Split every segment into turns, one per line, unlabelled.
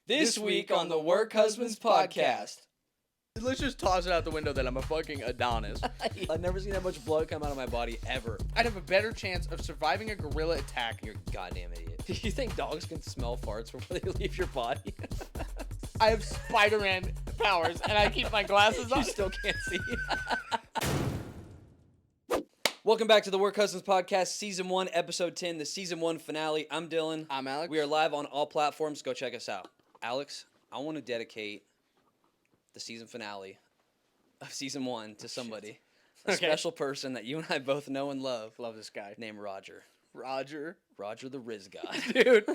This week on the Work Husbands Podcast.
Let's just toss it out the window that I'm a fucking Adonis.
I've never seen that much blood come out of my body ever.
I'd have a better chance of surviving a gorilla attack.
You're a goddamn idiot. Do you think dogs can smell farts before they leave your body?
I have Spiderman powers, and I keep my glasses on.
You still can't see. Welcome back to the Work Husbands Podcast, Season 1, Episode 10, the Season 1 finale. I'm Dylan.
I'm Alex.
We are live on all platforms. Go check us out. Alex, I want to dedicate the season finale of Season 1 to somebody. A special person that you and I both know and love.
Love this guy.
Named Roger.
Roger
the Riz God.
Dude,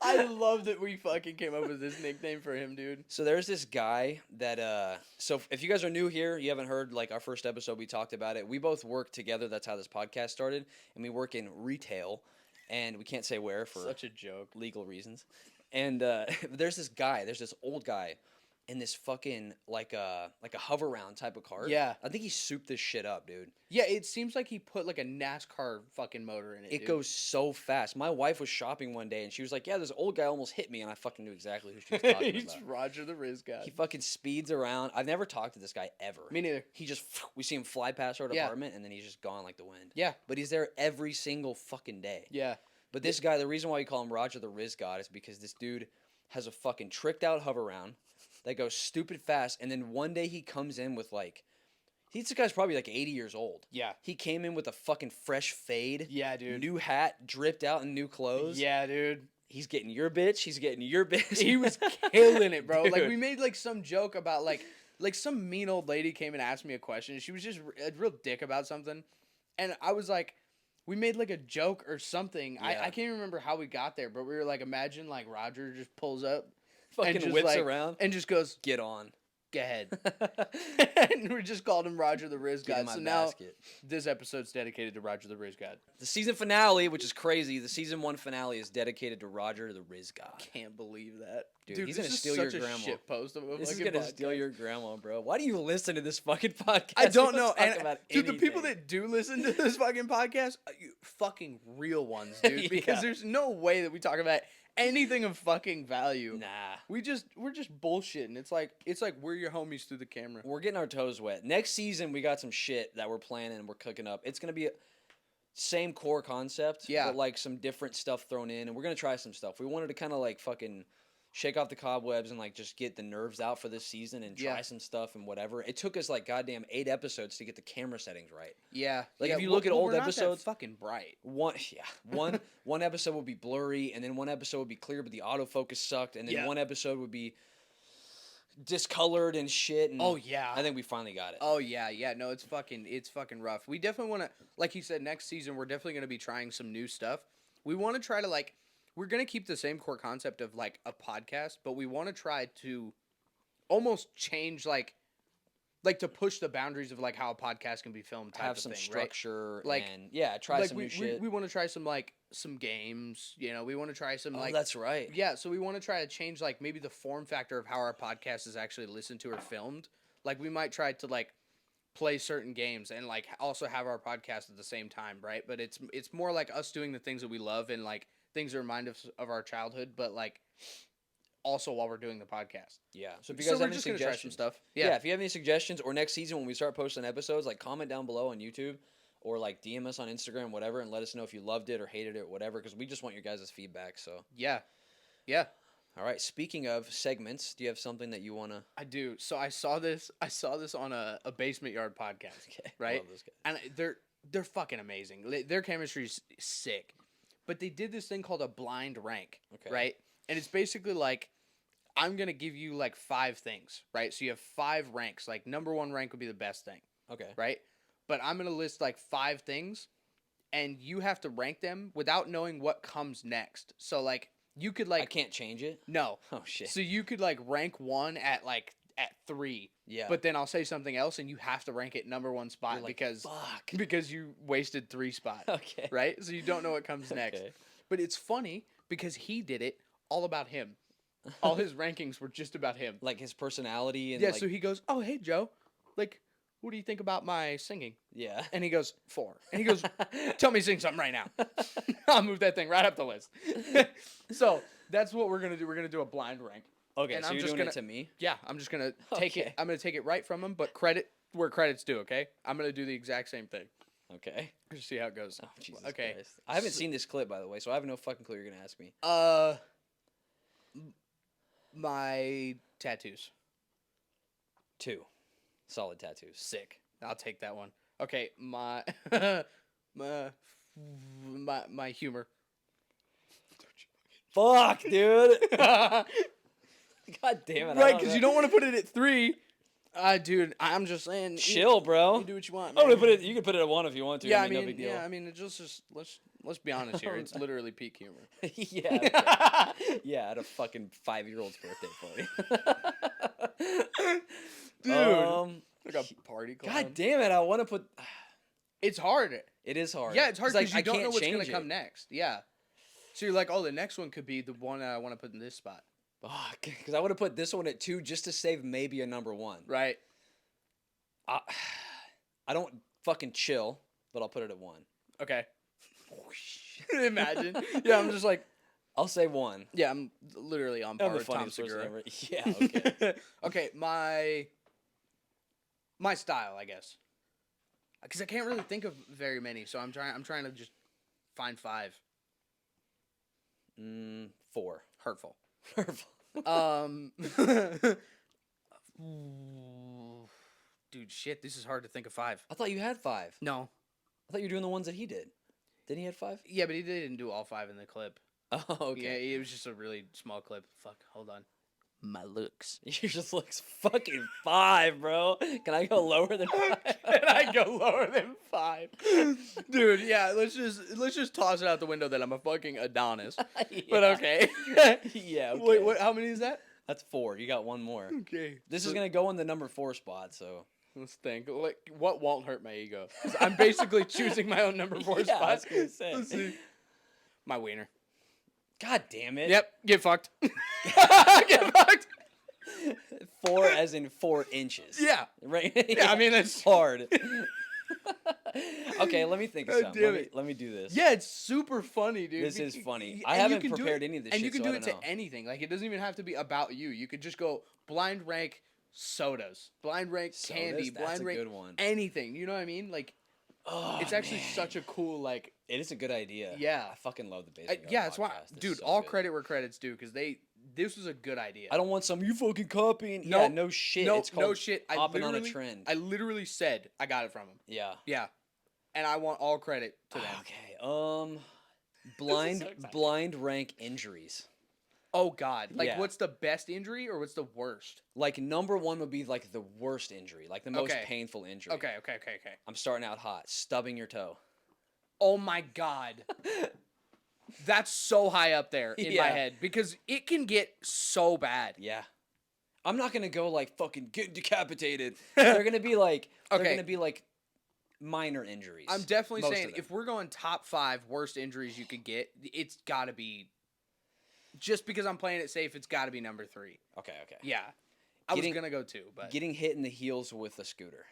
I love that we fucking came up with this nickname for him, dude.
So there's this guy that, so if you guys are new here, you haven't heard, like, our first episode, we talked about it. We both work together. That's how this podcast started. And we work in retail. And we can't say where for
such a joke,
legal reasons. And there's this old guy in this fucking, like a hover round type of cart.
Yeah.
I think he souped this shit up, dude.
Yeah, it seems like he put, like, a NASCAR fucking motor in it,
It goes so fast. My wife was shopping one day, and she was like, yeah, this old guy almost hit me, and I fucking knew exactly who she was talking
He's
about.
Roger the Riz God.
He fucking speeds around. I've never talked to this guy ever.
Me neither.
He just, we see him fly past our apartment, and then he's just gone like the wind.
Yeah.
But he's there every single fucking day.
Yeah.
But this guy, the reason why we call him Roger the Riz God is because this dude has a fucking tricked out hover round that goes stupid fast, and then one day he comes in with, like, this guy's probably like 80 years old.
Yeah.
He came in with a fucking fresh fade.
Yeah, dude.
New hat, dripped out in new clothes.
Yeah, dude.
He's getting your bitch. He's getting your bitch.
He was killing it, bro.
Dude.
Like, we made, like, some joke about, like some mean old lady came and asked me a question, and she was just a real dick about something. And I was like, we made, like, a joke or something.
Yeah.
I can't remember how we got there, but we were like, imagine, like, Roger just pulls up.
Fucking
and just,
whips
like,
around.
And just goes,
Get on.
go ahead. And we just called him Roger the Riz
Get in
God.
my
So now
basket.
this episode's dedicated to Roger the Riz God.
The season finale, which is crazy, the Season 1 finale is dedicated to Roger the Riz God.
Can't believe that.
Dude, he's
this
gonna
is
steal
such
your
a
grandma.
shit post of a
This is
fucking
going to
podcast.
steal your grandma, bro. Why do you listen to this fucking podcast?
I don't
You
know.
talk
And,
about
dude, the people
anything.
that do listen to this fucking podcast, are you fucking real ones, dude. Because
Yeah.
there's no way that we talk about anything of fucking value.
Nah.
We're just bullshitting. It's like we're your homies through the camera.
We're getting our toes wet. Next season, we got some shit that we're planning and we're cooking up. It's going to be a same core concept,
Yeah.
but like some different stuff thrown in. And we're going to try some stuff. We wanted to kind of like fucking shake off the cobwebs and like just get the nerves out for this season and try
Yeah.
some stuff and whatever. It took us like goddamn 8 episodes to get the camera settings right.
Yeah.
Like,
yeah,
if you look at old
we're not that
episodes-
fucking bright.
One episode would be blurry, and then one episode would be clear, but the autofocus sucked, and then
Yeah.
one episode would be discolored and shit. And
Oh, yeah.
I think we finally got it.
Oh yeah, yeah. No, it's fucking rough. We definitely want to, like you said, next season we're definitely going to be trying some new stuff. We want to try to like, we're going to keep the same core concept of like a podcast, but we want to try to almost change like to push the boundaries of like how a podcast can be filmed type
Have
of
some
thing,
structure,
Like-
and try
right?
some
we,
new shit.
We want to try some games, you know, we want to try some
Oh,
like,
that's right.
yeah, so we want to try to change like maybe the form factor of how our podcast is actually listened to or filmed. Like we might try to like play certain games and like also have our podcast at the same time, right? But it's more like us doing the things that we love and like things that remind us of our childhood, but like also while we're doing the podcast.
Yeah. So if you guys
we're
have any
just gonna try some
suggestions,
stuff.
yeah,
Yeah.
if you have any suggestions, or next season when we start posting episodes, like comment down below on YouTube, or like DM us on Instagram, whatever, and let us know if you loved it or hated it, or whatever, because we just want your guys' feedback. So,
Yeah. Yeah.
all right. Speaking of segments, do you have something that you wanna?
I do. So I saw this on a Basement Yard podcast,
Okay.
right?
Love this guy.
And they're fucking amazing. Their chemistry's sick. But they did this thing called a blind rank,
Okay.
right? And it's basically like I'm going to give you like 5 things, right? So you have 5 ranks. Like number 1 rank would be the best thing,
Okay.
right? But I'm going to list like 5 things and you have to rank them without knowing what comes next. So like you could like
I can't change it.
no.
Oh shit.
So you could like rank 1 at 3.
Yeah.
But then I'll say something else and you have to rank it number 1 spot
You're like,
because
fuck.
because you wasted 3 spots.
Okay.
Right? So you don't know what comes next.
Okay.
But it's funny because he did it all about him. All his rankings were just about him.
Like his personality and
Yeah,
like,
so he goes, "Oh, hey Joe. Like, what do you think about my singing?"
yeah.
And he goes, 4. And he goes, "Tell me to sing something right now." I'll move that thing right up the list. So that's what we're going to do. We're going to do a blind rank.
Okay,
and
so
I'm
you're
just
doing
gonna,
it to me?
Yeah, I'm just gonna take it.
Okay.
I'm gonna take it right from him, but credit where credit's due. Okay, I'm gonna do the exact same thing.
Okay.
Just see how it goes.
Oh, Jesus
Okay.
Christ. I haven't seen this clip, by the way, so I have no fucking clue you're going to ask me.
My tattoos.
2. Solid tattoos.
Sick. I'll take that one. Okay, my my humor.
Fuck, dude. God damn it.
Right, because you don't want to put it at 3. Dude, I'm just saying.
Chill, bro.
You do what you want.
I'm gonna
man.
put it. You can put it at 1 if you want to.
Yeah,
I mean, no big deal.
yeah, I mean, it's just let's be honest here. It's literally peak humor.
Yeah. Okay. Yeah, at a fucking 5-year-old's birthday party.
Dude, like a party clown.
God damn it! I want to put.
It's hard.
It is hard.
Yeah, it's hard because
I
you don't know
can't
what's gonna
change
come
it.
next. Yeah. So you're like, oh, the next one could be the one I want to put in this spot.
Fuck, because I would have put this one at 2 just to save maybe a number 1.
Right.
I don't fucking chill, but I'll put it at 1.
Okay. Imagine. Yeah, I'm just like,
I'll say 1.
yeah, I'm literally on par
I'm the
with Tom
funniest person
Segura.
ever. Yeah. Okay.
Okay, my style, I guess. Because I can't really think of very many, so I'm trying to just find 5.
4.
Hurtful. Dude, shit, this is hard to think of 5.
I thought you had 5.
No.
I thought you were doing the ones that he did. Didn't he have 5?
Yeah, but he didn't do all 5 in the clip.
Oh, okay.
Yeah, it was just a really small clip. Fuck, hold on. My looks.
Yours just looks fucking 5, bro. Can I go lower than 5?
Can I go lower than 5? Dude, yeah, let's just toss it out the window that I'm a fucking Adonis.
Yeah.
But okay.
Yeah, okay.
Wait, what? How many is that?
That's 4. You got 1 more.
Okay.
This is going to go in the number 4 spot, so.
Let's think. Like, what won't hurt my ego? 'Cause I'm basically choosing my own number 4
Yeah,
spot.
I was going to say.
Let's see. My wiener.
God damn it.
Yep. Get fucked. Get fucked.
4 as in 4 inches.
Yeah.
Right?
Yeah, I mean, that's
hard. Okay, let me think of
God
something.
damn it.
Let me do this.
Yeah, it's super funny, dude.
This is funny.
And
I
you
haven't
can do
prepared
it-
any of this
and
shit,
you can
so
do
I
it
don't
to
know.
anything. Like, it doesn't even have to be about you. You could just go blind rank sodas, blind rank candy,
Sodas? That's
blind
a
rank
good one.
anything. You know what I mean? Like,
Oh,
it's actually
man.
such a cool, like,
It is a good idea.
Yeah.
I fucking love the Basement Yard
yeah, that's why,
podcast. This is
dude.
so
All
good.
credit where credit's due, because this was a good idea.
I don't want some you fucking copying.
No,
Yeah, no shit.
No,
It's called
no shit.
hopping on a trend.
I literally said I got it from him.
Yeah.
Yeah, and I want all credit to them.
Okay. Blind
so exciting.
blind rank injuries.
Oh God! Like,
Yeah.
what's the best injury or what's the worst?
Like number 1 would be like the worst injury, like the most
Okay.
painful injury.
Okay.
I'm starting out hot. Stubbing your toe.
Oh my God. That's so high up there in my
Yeah.
head because it can get so bad.
Yeah. I'm not gonna go like fucking get decapitated. They're gonna be like they're
Okay.
gonna be like minor injuries.
I'm definitely
Most
saying
of them.
if we're going top 5 worst injuries you could get, it's got to be, just because I'm playing it safe, it's got to be number 3.
Okay.
Yeah. I
Getting-
was going to go 2, but
Getting hit in the heels with a scooter.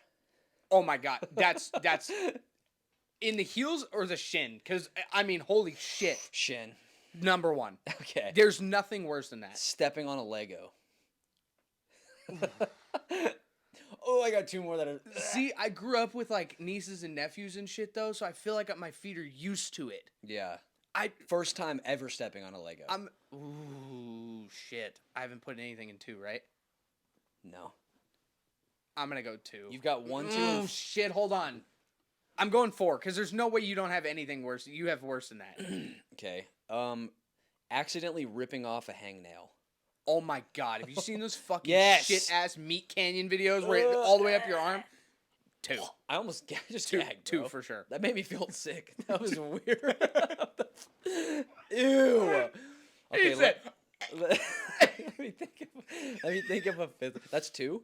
oh my God. That's in the heels or the shin? Because, I mean, holy shit.
Shin.
Number 1.
Okay.
There's nothing worse than that.
Stepping on a Lego. Oh, I got 2 more that are.
See, I grew up with like nieces and nephews and shit though, so I feel like my feet are used to it.
Yeah.
I
First time ever stepping on a Lego.
ooh shit. I haven't put anything in 2, right?
No.
I'm gonna go 2.
You've got 1, 2.
Oh shit! Hold on. I'm going 4 because there's no way you don't have anything worse. You have worse than that.
Okay. Accidentally ripping off a hangnail.
Oh my God! Have you seen those fucking
Yes.
shit ass meat canyon videos where it, all the way up your arm? 2.
I almost just
2,
gagged,
2
bro.
for sure.
That made me feel sick. That was weird. Ew. Okay,
He said-
let me think of a 5th. That's 2?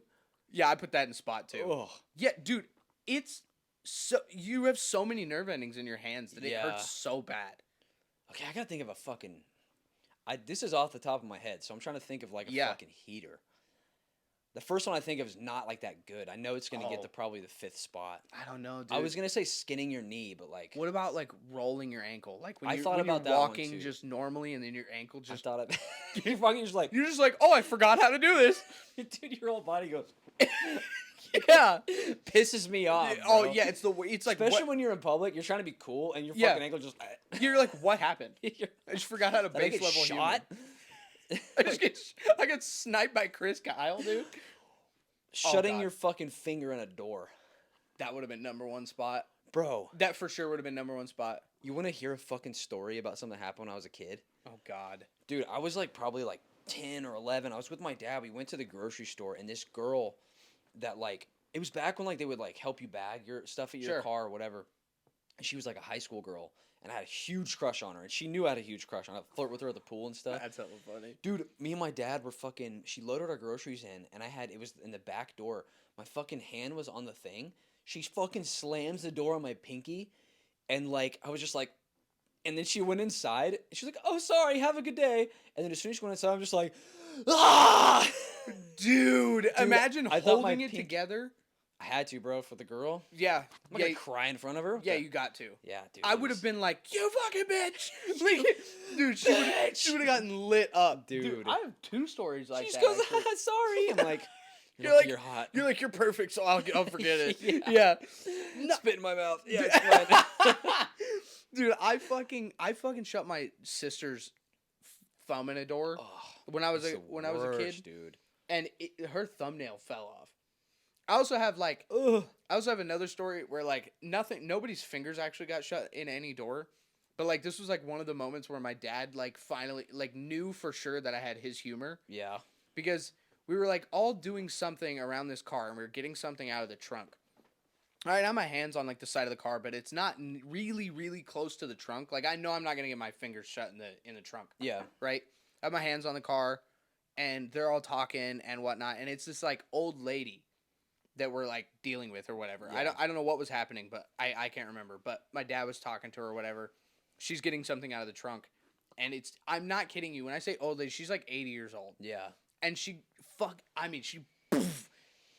Yeah, I put that in spot 2.
Oh.
Yeah, dude, it's so you have so many nerve endings in your hands that it
Yeah.
hurts so bad.
Okay, I gotta think of a fucking. This is off the top of my head, so I'm trying to think of like a
Yeah.
fucking heater. The first one I think of is not like that good. I know it's gonna get
Oh.
to probably the 5th spot.
I don't know, dude.
I was gonna say skinning your knee, but like
What about like rolling your ankle? Like when
I
you're,
thought
when
about
you're
that one,
walking
too.
just normally, and then your ankle
I
just
thought of you're fucking just like
you're just like, oh, I forgot how to do this.
dude, your whole body goes
Yeah.
pisses me off.
Oh
bro.
yeah, it's the it's like
especially
what,
when you're in public, you're trying to be cool and your
Yeah.
fucking ankle just
you're like, what happened?
you're,
I just forgot how to
did I
base
get
level
shot.
human. I got sniped by Chris Kyle, dude.
Shutting
God.
your fucking finger in a door,
That would have been number one spot.
bro.
That for sure would have been number one spot.
You want to hear a fucking story about something that happened when I was a kid?
Oh God.
Dude, I was like probably like 10 or 11. I was with my dad. We went to the grocery store, and this girl that like it was back when like they would like help you bag your stuff at your
Sure.
car or whatever. And she was like a high school girl, and I had a huge crush on her, and she knew I had a huge crush on her. I'd flirt with her at the pool and stuff.
That's hella funny.
Dude, me and my dad were fucking. She loaded our groceries in, and it was in the back door. My fucking hand was on the thing. She fucking slams the door on my pinky, and like I was just like, and then she went inside. And she was like, "Oh, sorry, have a good day." And then as soon as she went inside, I'm just like, "Ah!"
Dude, imagine
I thought my
holding it
pink-
together.
I had to, bro, for the girl.
Yeah.
I'm not
Yeah,
gonna cry in front of her.
yeah, you got to.
Yeah, dude.
I
it
would have
was-
been like, "You fucking bitch!" Like, dude, she would have gotten lit up,
Dude.
I have two stories like
She
that.
just goes,
actually.
"Ah, sorry." I'm like,
You're
"You're
like-
you're hot."
You're like, you're perfect, so I'll forget it.
Yeah.
Yeah.
Spit in my mouth. Yeah, it's fine.
Dude, I fucking shut my sister's thumb in a door
Oh,
when I was
it's
a
the
when I was a
worst,
kid,
dude.
and her thumbnail fell off. I also have like
Ugh.
I also have another story where like nobody's fingers actually got shut in any door. But like this was like one of the moments where my dad like finally like knew for sure that I had his humor,
Yeah.
because we were like all doing something around this car and we were getting something out of the trunk. All right, I have my hands on like the side of the car, but it's not really close to the trunk. Like I know I'm not gonna get my fingers shut in the trunk,
Yeah.
right? I have my hands on the car, and they're all talking and whatnot, and it's this like old lady that we're like dealing with or whatever.
Yeah.
I don't know what was happening, but I can't remember. But my dad was talking to her or whatever. She's getting something out of the trunk, and I'm not kidding you when I say old lady. She's like 80 years old,
Yeah.
and she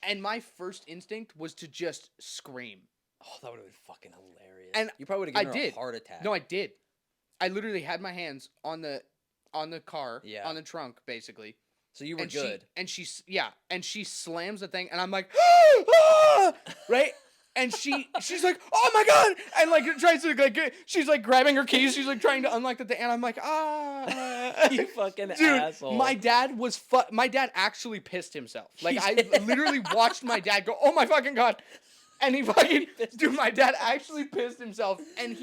and my first instinct was to just scream.
Oh, that would have been fucking hilarious.
And
you probably would
I
have given her
did.
a heart attack.
No, I did. I literally had my hands on the car,
Yeah.
on the trunk, basically.
So you were
And
good.
and she slams the thing, and I'm like, "Ah!" Right? And she's like, "Oh my god!" And like tries to like, she's like grabbing her keys, she's like trying to unlock the thing, and I'm like, "Ah!"
You fucking
Dude,
asshole.
my dad my dad actually pissed himself. Like
He
I
did.
literally watched my dad go, "Oh my fucking god!" And he fucking dude, my dad actually pissed himself, and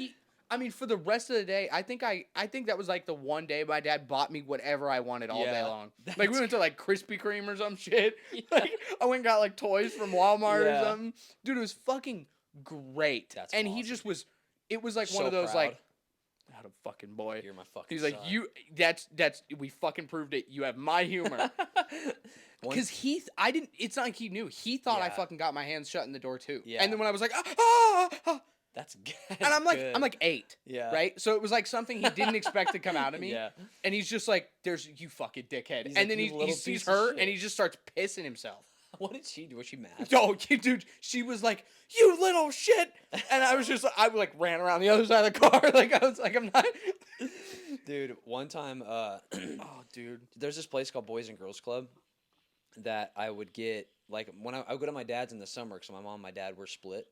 I mean, for the rest of the day, I think that was like the one day my dad bought me whatever I wanted all day
Yeah,
long. Like
that's
we went to like Krispy Kreme or some shit.
Yeah.
Like I went and got like toys from Walmart
Yeah.
or something. Dude, it was fucking great.
That's
and he
awesome.
just was. It was like one
So
of those
proud.
like, not a fucking boy.
You're my fucking
He's like,
son.
you. That's we fucking proved it. You have my humor.
One-
Because it's not like he knew. He thought I
Yeah.
fucking got my hands shut in the door too.
Yeah.
And then when I was like, ah,
that's good.
and I'm like 8.
Yeah.
Right? So it was like something he didn't expect to come out of me.
Yeah.
And he's just like, there's you fucking dickhead.
He's
And
like,
then
"You
he
little
sees
piece of
her
shit."
and he just starts pissing himself.
What did she do? Was she mad?
Oh, dude, she was like, "You little shit," and I was like ran around the other side of the car, like I was like, I'm not.
Dude, one time,
Oh, dude.
there's this place called Boys and Girls Club that I would get, like, when I would go to my dad's in the summer, because my mom and my dad were split.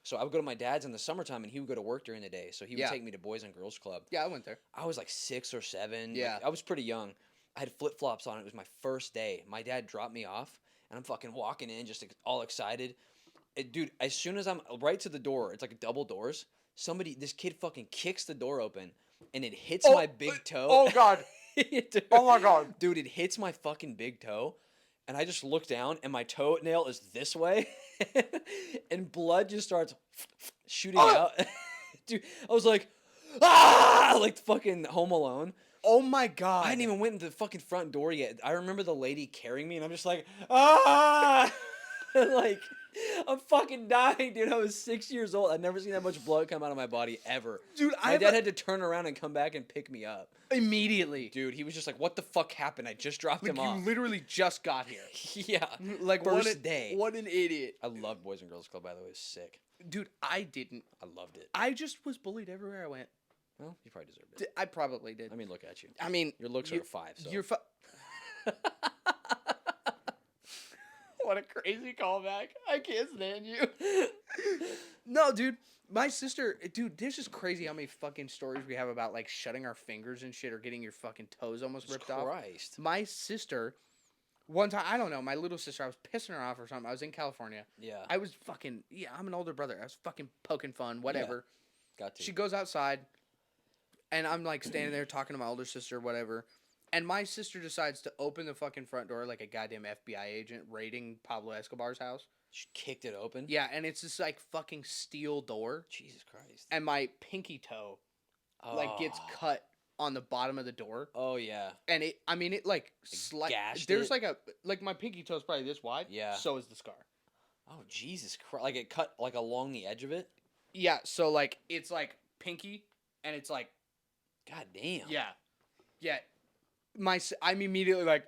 So I would go to my dad's in the summertime, and he would go to work during the day. So he would
Yeah.
take me to Boys and Girls Club.
Yeah, I went there.
I was like 6 or 7.
Yeah.
Like, I was pretty young. I had flip-flops on. It was my first day. My dad dropped me off, and I'm fucking walking in just all excited. Dude, as soon as I'm right to the door, it's like double doors. This kid fucking kicks the door open, and it hits my big toe.
Oh god.
Dude,
Oh my god.
Dude, it hits my fucking big toe, and I just look down, and my toenail is this way, and blood just starts shooting out. Dude, I was like, ah, like fucking Home Alone.
Oh my god.
I hadn't even went into the fucking front door yet. I remember the lady carrying me, and I'm just like, ah. Like, I'm fucking dying, dude. I was 6 years old. I'd never seen that much blood come out of my body ever.
Dude,
my dad had to turn around and come back and pick me up.
Immediately.
Dude, he was just like, what the fuck happened? I just dropped
Like,
him off.
you literally just got here.
Yeah.
Like,
First day.
What an idiot.
I loved Boys and Girls Club, by the way. It was sick.
Dude, I didn't.
I loved it.
I just was bullied everywhere I went.
Well, you probably deserved it.
I probably did.
I mean, look at you.
I mean,
Your looks are a 5, so.
You're What a crazy callback. I can't stand you. No, dude. My sister, dude, this is crazy how many fucking stories we have about, like, shutting our fingers and shit or getting your fucking toes almost ripped off.
Christ.
My sister, one time, I don't know, my little sister, I was pissing her off or something. I was in California.
Yeah.
I was fucking, I'm an older brother. I was fucking poking fun, whatever.
Yeah. Got to.
She goes outside, and I'm, like, standing there talking to my older sister, whatever. And my sister decides to open the fucking front door like a goddamn FBI agent raiding Pablo Escobar's house.
She kicked it open?
Yeah, and it's this, like, fucking steel door.
Jesus Christ.
And my pinky toe, like, gets cut on the bottom of the door.
Oh, yeah.
And it, like,
gashed
there's,
it?
like, my pinky toe's probably this wide.
Yeah.
So is the scar.
Oh, Jesus Christ. Like, it cut, like, along the edge of it?
Yeah, so, like, it's, like, pinky, and it's, like...
God damn.
Yeah. Yeah. I'm immediately, like...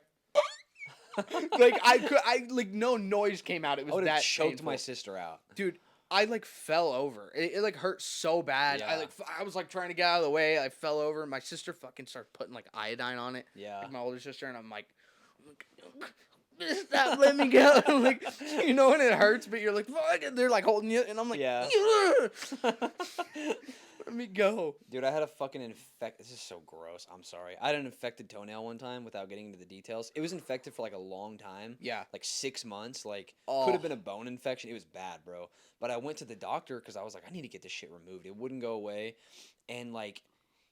like, no noise came out. It was
I would have
that
choked
painful.
my sister out.
Dude, I, like, fell over. It like, hurt so bad.
Yeah.
I was, like, trying to get out of the way. I fell over. My sister fucking started putting, like, iodine on it.
Yeah.
Like, my older sister, and I'm like... Stop, let me go. Like, you know when it hurts, but you're like, fuck, and they're, like, holding you, and I'm like,
Yeah.
Let me go.
Dude, I had a fucking This is so gross. I'm sorry. I had an infected toenail one time without getting into the details. It was infected for like a long time.
Yeah.
Like 6 months. Like,
Oh.
could have been a bone infection. It was bad, bro. But I went to the doctor because I was like, I need to get this shit removed. It wouldn't go away. And like,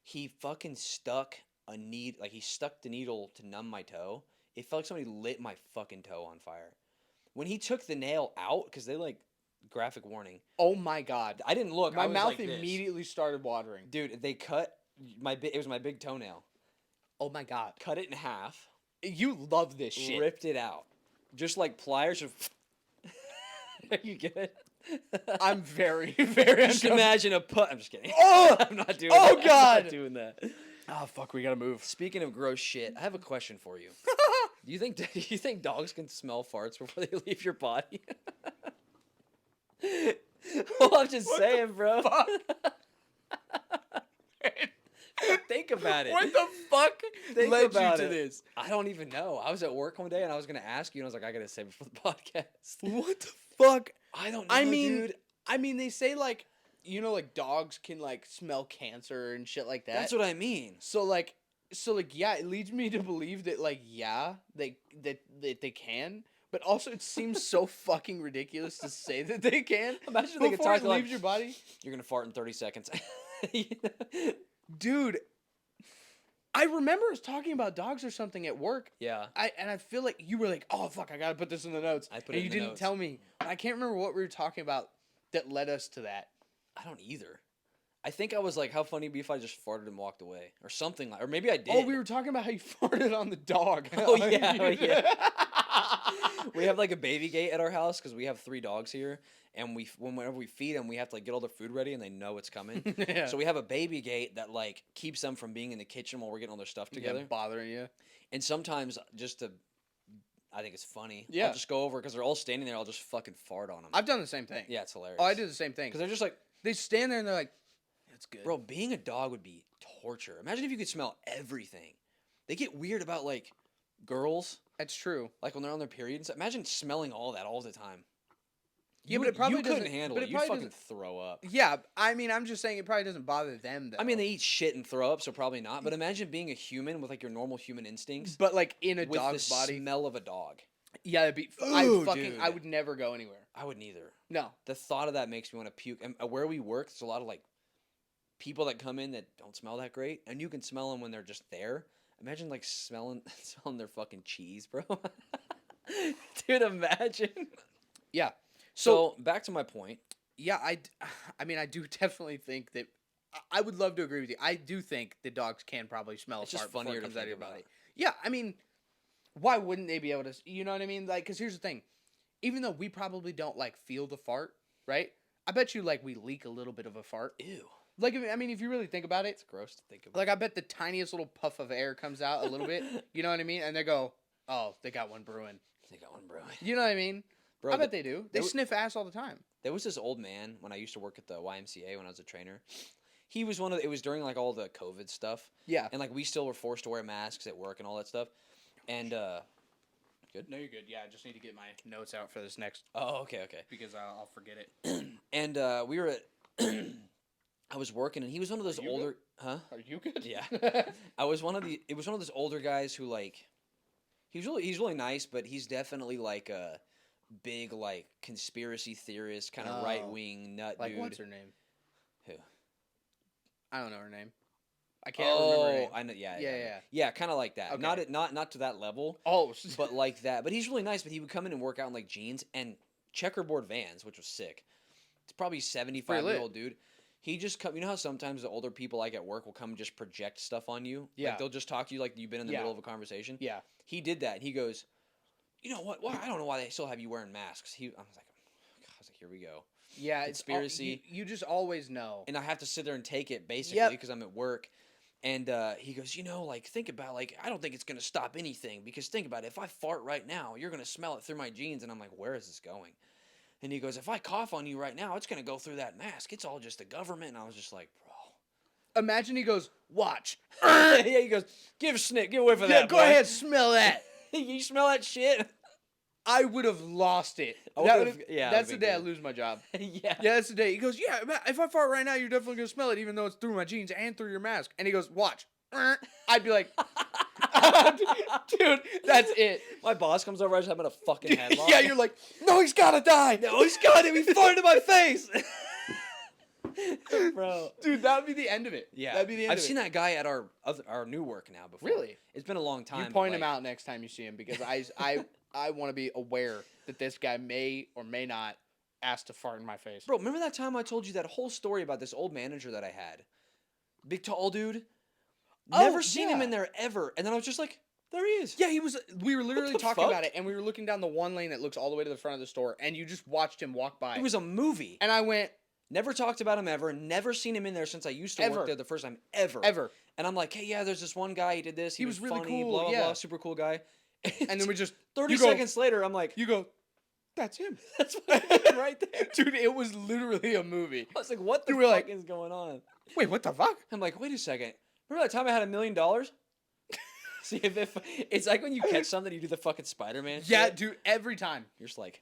he fucking stuck a needle. Like, he stuck the needle to numb my toe. It felt like somebody lit my fucking toe on fire. When he took the nail out, because they like, graphic warning.
Oh my God.
I didn't look.
My
I was
mouth
like this.
immediately started watering.
Dude, they cut it was my big toenail.
Oh my God.
Cut it in half.
You love this shit.
Ripped it out. Just like pliers. Are you good?
I'm very, very
Just imagine a put. I'm just kidding.
Oh!
I'm not doing
Oh,
that.
God!
I'm not doing that.
Oh, fuck, we gotta move.
Speaking of gross shit, I have a question for you. Do you think dogs can smell farts before they leave your body? Well, I'm just saying, bro. Think about it.
What the fuck
Think
led
about
you
it.
to this?
I don't even know. I was at work one day and I was gonna ask you, and I was like, I gotta say before the podcast.
What the fuck?
I don't know, dude.
I mean, they say, like, you know, like, dogs can, like, smell cancer and shit like that.
That's what I mean.
So, yeah, it leads me to believe that, like, yeah, they can. But also, it seems so fucking ridiculous to say that they can.
Imagine they could
before
talk
it
like,
leaves your body.
You're gonna fart in 30 seconds.
Dude, I remember us talking about dogs or something at work.
Yeah.
I feel like you were like, oh, fuck, I gotta put this in the notes.
I put
and
it in
you
the
didn't
notes.
tell me. I can't remember what we were talking about that led us to that.
I don't either. I think I was like, how funny it'd be if I just farted and walked away. Or something like, or maybe I did.
Oh, we were talking about how you farted on the dog.
Oh, yeah. Oh, yeah. We have like a baby gate at our house because we have 3 dogs here. And whenever we feed them, we have to like get all their food ready and they know it's coming.
Yeah.
So we have a baby gate that like keeps them from being in the kitchen while we're getting all their stuff together.
Yeah, bothering you.
And sometimes I think it's funny.
Yeah.
I'll just go over because they're all standing there. I'll just fucking fart on them.
I've done the same thing.
Yeah, it's hilarious.
Oh, I did the same thing.
Because they're just like,
They stand there and they're like, that's good.
bro, being a dog would be torture. Imagine if you could smell everything. They get weird about like girls,
That's true.
like when they're on their periods. Imagine smelling all that all the time.
Yeah, but it probably
you couldn't
doesn't-
handle
but
it.
it
You'd
probably
fucking throw up.
Yeah, I mean, I'm just saying it probably doesn't bother them, though.
I mean, they eat shit and throw up, so probably not. But imagine being a human with like your normal human instincts,
But, like, in a
with
dog's
the
body.
smell of a dog.
Yeah, it'd be...
Ooh,
I
dude.
would never go anywhere.
I would neither.
No.
The thought of that makes me want to puke. And where we work, there's a lot of like people that come in that don't smell that great, and you can smell them when they're just there. Imagine like smelling their fucking cheese, bro. Dude, imagine.
Yeah.
So back to my point.
Yeah, I mean, I do definitely think that... I would love to agree with you. I do think that dogs can probably smell
It's
a
just
fart before
funnier
it
to
comes out of
think
your
about.
body. Yeah, I mean, why wouldn't they be able to... You know what I mean? Like, because here's the thing. even though we probably don't like feel the fart, right? I bet you like we leak a little bit of a fart.
Ew.
Like, if you really think about it,
It's gross to think about.
like I bet the tiniest little puff of air comes out a little bit. You know what I mean? And they go, oh, they got one brewing.
They got one brewing.
You know what I mean?
Bro,
I bet they do. They
there
sniff ass all the time.
There was this old man when I used to work at the YMCA when I was a trainer. He was it was during like all the COVID stuff.
Yeah.
And like we still were forced to wear masks at work and all that stuff. And good?
No, you're good. Yeah, I just need to get my notes out for this next
Oh, okay.
because I'll forget it.
And we were at I was working and he was one of those
you
older
good?
huh?
Are you good?
Yeah. It was one of those older guys who like he's really nice, but he's definitely like a big like conspiracy theorist, kind of right-wing nut
Like,
dude.
what's her name?
Who?
I don't know her name. I can't remember her name.
I know. Yeah,
Yeah.
kind of like that.
Okay.
Not to that level,
Oh,
but like that. But he's really nice. But he would come in and work out in like jeans and checkerboard Vans, which was sick. It's probably 75-year-old dude. He just come. You know how sometimes the older people like at work will come and just project stuff on you.
Yeah.
Like, they'll just talk to you like you've been in the
Yeah.
middle of a conversation.
yeah.
He did that. He goes, you know what? Why I don't know why they still have you wearing masks. I was like, here we go.
Yeah,
Conspiracy.
It's you just always know.
And I have to sit there and take it basically
Yep.
because I'm at work. And he goes, you know, like, think about, like, I don't think it's going to stop anything because think about it. If I fart right now, you're going to smell it through my jeans. And I'm like, where is this going? And he goes, if I cough on you right now, it's going to go through that mask. It's all just the government. And I was just like, bro.
Imagine he goes, watch.
Yeah, he goes, give away from that.
Go
boy."
ahead, smell that.
You smell that shit?
I would have lost it. That's the day I lose my job.
Yeah.
Yeah, that's the day. He goes, yeah, if I fart right now, you're definitely going to smell it, even though it's through my jeans and through your mask. And he goes, watch. I'd be like, dude, that's it.
My boss comes over, I just having a fucking headlock.
Yeah, you're like, no, he's got to die.
no, he's got it. He farted in my face. Bro.
Dude, that would be the end of it.
Yeah.
That'd be the end
I've
of
seen
it.
that guy at our new work now before.
Really?
It's been a long time.
You
but,
point him
like,
out next time you see him because I want to be aware that this guy may or may not ask to fart in my face.
Bro, remember that time I told you that whole story about this old manager that I had? Big tall dude?
Oh,
Never seen him
yeah.
in there ever. And then I was just like, there he is.
Yeah, we were literally
the
talking
fuck?
about it, and we were looking down the one lane that looks all the way to the front of the store, and you just watched him walk by.
It was a movie.
And I went,
Never talked about him ever. Never seen him in there since I used to
Ever.
work there the first time. Ever.
ever.
And I'm like, hey, yeah, there's this one guy. He did this. He was
really
funny,
cool,
blah, blah,
yeah.
blah. Super cool guy.
And then we just
30
you go-
seconds later, I'm like,
You go, that's him.
that's what I did right there.
Dude, it was literally a movie.
I was like, what the
You were
fuck
like-
is going on?
Wait, what the fuck?
I'm like, wait a second. Remember that time I had $1 million? See, if it's like when you catch something, you do the fucking Spiderman
Yeah,
shit.
dude, every time.
You're just like,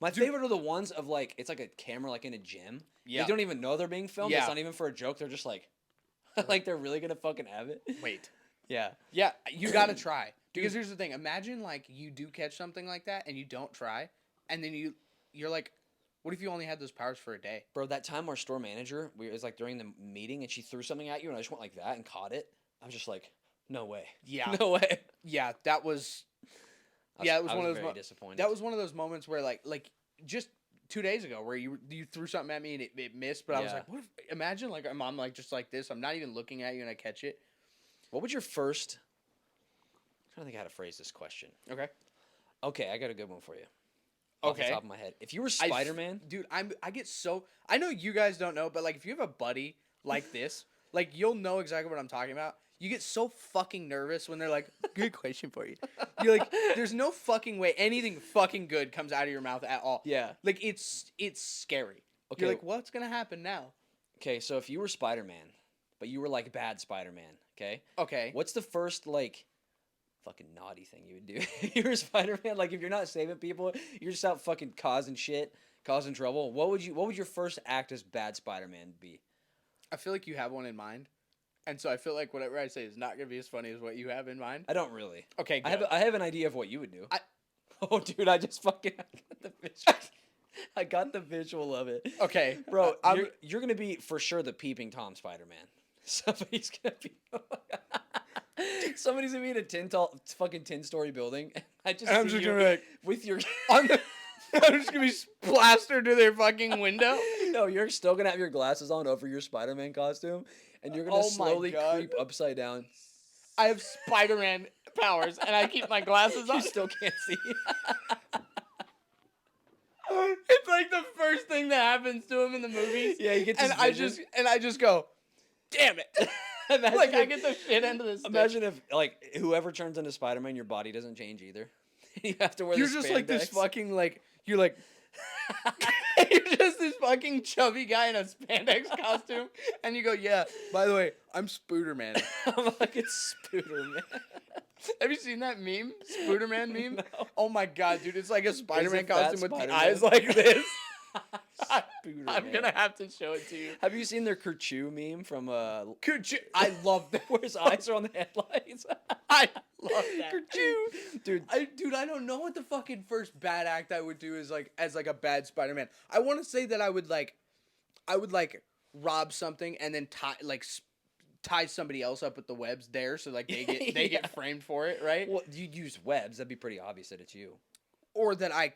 my
Dude.
favorite are the ones of like, it's like a camera like in a gym.
Yeah.
They don't even know they're being filmed.
Yeah.
It's not even for a joke. They're just like, like they're really going to fucking have it.
Wait.
Yeah.
Yeah, you gotta try. Because here's the thing. Imagine, like, you do catch something like that, and you don't try, and then you're like, what if you only had those powers for a day?
Bro, that time our store manager, it was like during the meeting, and she threw something at you, and I just went like that and caught it. I was just like, no way.
Yeah.
No way.
Yeah, that was...
I
Yeah, it was one of those
very disappointed.
That was one of those moments where, like just 2 days ago, where you threw something at me and it missed, but I was
Yeah.
like, what if... Imagine, like, I'm like, just like this. I'm not even looking at you, and I catch it.
What would your first... I'm trying to think how to phrase this question.
Okay.
Okay, I got a good one for you. Off the
Okay.
top of my head. If you were Spider-Man...
Dude, I get so... I know you guys don't know, but, like, if you have a buddy like this, like, you'll know exactly what I'm talking about. You get so fucking nervous when they're like, good question for you. You're like, there's no fucking way anything fucking good comes out of your mouth at all.
Yeah.
Like, it's scary.
Okay.
You're like, what's going to happen now?
Okay, so if you were Spider-Man, but you were like bad Spider-Man, okay?
Okay.
What's the first, like, fucking naughty thing you would do? If you were Spider-Man, like, if you're not saving people, you're just out fucking causing shit, causing trouble. What would your first act as bad Spider-Man be?
I feel like you have one in mind. And so I feel like whatever I say is not going to be as funny as what you have in mind.
I don't really.
Okay,
I
good.
have an idea of what you would do.
I-
Oh, dude, I just fucking I got the visual. I got the visual of it.
Okay.
Bro,
I'm-
you're gonna be for sure the peeping Tom Spider-Man. Somebody's gonna be. Somebody's gonna be in a fucking 10-story building. I just
I'm
see
just
you
gonna be like,
with your.
I'm just going to be plastered to their fucking window.
No, you're still gonna have your glasses on over your Spider-Man costume, and you're gonna
Oh my
slowly
God.
creep upside down.
I have Spider-Man powers, and I keep my glasses
You
on.
still can't see.
like the first thing that happens to him in the movies.
Yeah, he gets
and
his
I
vision.
just go, damn it.
Imagine
like I
if-
get the shit end of this.
Imagine if like whoever turns into Spider-Man, your body doesn't change either. You have to wear.
You're
the
just like this
spandex.
fucking like you're like you're just this fucking chubby guy in a spandex costume, and you go, yeah. By the way, I'm Spiderman.
I'm fucking Spiderman.
Have you seen that meme, Spiderman meme?
No.
Oh my god, dude! It's like a Spider-Man
it fat
costume with the
Spider-Man?
eyes like this. I'm
Spider-Man.
gonna have to show it to you.
Have you seen their Kerchoo meme from
Could you? I love that.
where his eyes are on the headlights?
I love that.
Kerchoo, dude.
I don't know what the fucking first bad act I would do is like as like a bad Spider-Man. I want to say that I would like rob something and then tie somebody else up with the webs there so like they
Yeah.
get framed for it, right?
Well, you'd use webs. That'd be pretty obvious that it's you.
Or that I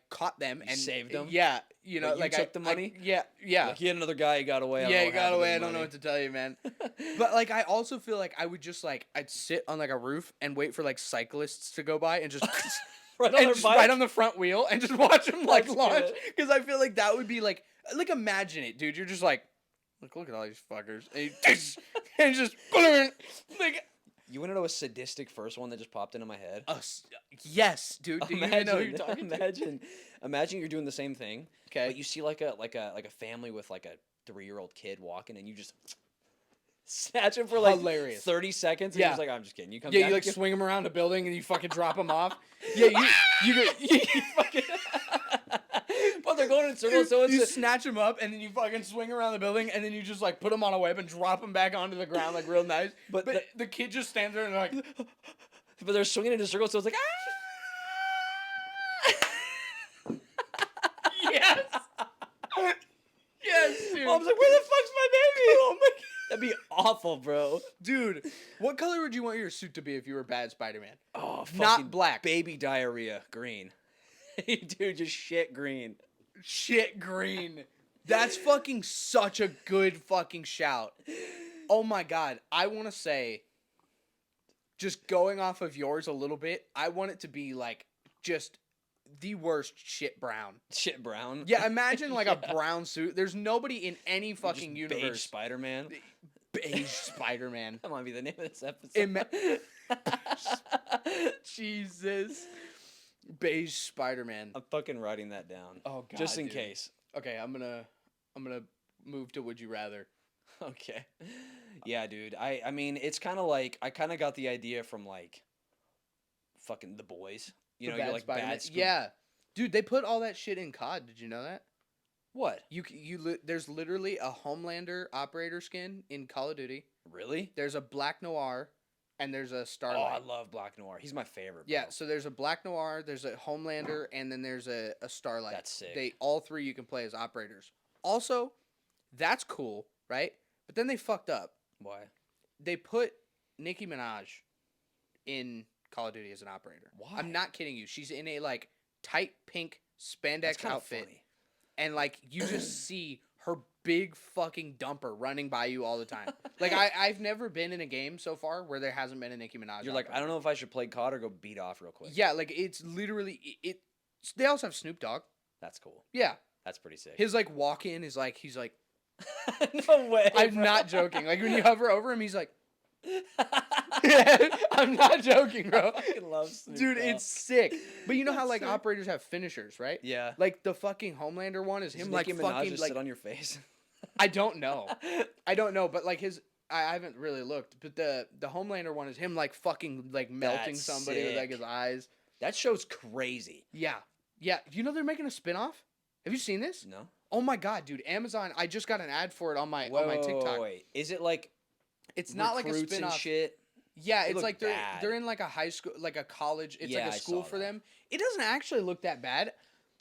caught them and
saved them?
Yeah, you know,
Like, you took the money?
yeah.
Like, he had another guy. He got away. I don't
Yeah,
know
you
what
got
happened to
away.
the
I don't know
money.
what to tell you, man. But like, I also feel like I would just like I'd sit on like a roof and wait for like cyclists to go by and just
Right on
and
their
just
bike?
ride on the front wheel and just watch them like
That's
launch.
good.
Because I feel like that would be like imagine it, dude. You're just like, look at all these fuckers, and you and just like.
You want to know a sadistic first one that just popped into my head?
Yes, dude. Do you even know who you're talking to?
Imagine you're doing the same thing.
Okay.
But you see like a family with like a 3-year-old kid walking, and you just snatch him for like
Hilarious.
30 seconds. And
Yeah.
you're just like, I'm just kidding. You come
Yeah,
down.
you like swing them around a building and you fucking drop them off. Yeah, you
fucking. But they're going in circles, so
you
it's
snatch them up and then you fucking swing around the building and then you just like put them on a web and drop them back onto the ground like real nice.
But
the kid just stands there and they're like,
but they're swinging in a circle, so it's like
yes, yes, dude.
Mom's like, where the fuck's my baby? Oh my god. That'd be awful, bro.
Dude, what color would you want your suit to be if you were bad Spider-Man?
Oh,
Not
fucking
black.
Baby diarrhea, green. Dude, just shit green.
Shit green. That's fucking such a good fucking shout. Oh my god. I want to say, just going off of yours a little bit, I want it to be like just the worst shit brown.
Shit brown.
Yeah, imagine like a brown suit. There's nobody in any fucking
Just beige
universe.
Spider-Man.
Beige Spider-Man.
That might be the name of this episode.
Jesus. Beige Spider-Man.
I'm fucking writing that down.
Oh god.
Just in
dude.
case.
Okay, I'm gonna move to Would You Rather.
Okay. Yeah, dude. I mean, it's kind of like I kind of got the idea from like fucking The Boys. You know,
Bad
you're like
Spider-Man.
bad.
Yeah, dude, they put all that shit in COD. Did you know that?
What?
There's literally a Homelander operator skin in Call of Duty.
Really?
There's a Black Noir, and there's a
Oh,
Starlight.
I love Black Noir. He's my favorite. Bro.
Yeah, so there's a Black Noir, there's a Homelander, and then there's a Starlight.
That's sick.
They all three you can play as operators. Also, that's cool, right? But then they fucked up.
Why?
They put Nicki Minaj in Call of Duty as an operator.
Why?
I'm not kidding you. She's in a like tight pink spandex
That's kinda
outfit.
funny.
And like you just see her big fucking dumper running by you all the time. Like I've never been in a game so far where there hasn't been a Nicki Minaj.
You're like, I don't know if I should play COD or go beat off real quick.
Yeah, like it's literally it. They also have Snoop Dogg.
That's cool.
Yeah,
That's pretty sick.
his like walk in is like he's like
No way.
I'm
bro.
not joking. Like when you hover over him, he's like I'm not joking, bro.
I fucking love Snoop
Dude,
Dogg.
it's sick. But you know how
That's
like
sick.
operators have finishers, right?
Yeah.
Like the fucking Homelander one is
Does
him
Nicki
like
Minaj
fucking
just
like
sit on your face?
I don't know. I don't know, but like his I haven't really looked, but the Homelander one is him like fucking like melting
That's
somebody with like
sick.
his eyes.
That show's crazy.
Yeah. Yeah. You know they're making a spin-off? Have you seen this?
No.
Oh my god, dude. Amazon, I just got an ad for it on my
Wait,
TikTok.
wait. Is it like
It's not like a
recruits and
spin-off.
shit?
Yeah,
They
it's
look
like
bad.
they're in like a high school, like a college. It's
Yeah,
like
I
a school
saw
for
that.
them. It doesn't actually look that bad.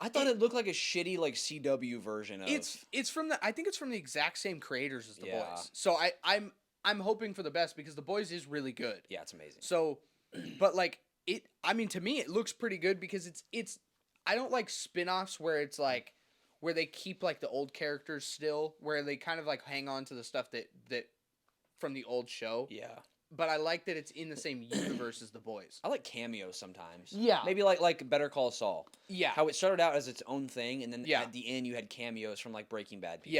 I thought it looked like a shitty like CW version of.
It's from the I think it's from the exact same creators as The
Yeah.
Boys. So I'm hoping for the best because The Boys is really good.
Yeah, it's amazing.
So, but like it, I mean, to me, it looks pretty good because it's. I don't like spin-offs where it's like, where they keep like the old characters still, where they kind of like hang on to the stuff that from the old show.
Yeah.
but I like that it's in the same universe as The Boys.
I like cameos sometimes.
Yeah.
Maybe like Better Call Saul.
Yeah.
How it started out as its own thing, and then
Yeah.
at the end you had cameos from like Breaking Bad people.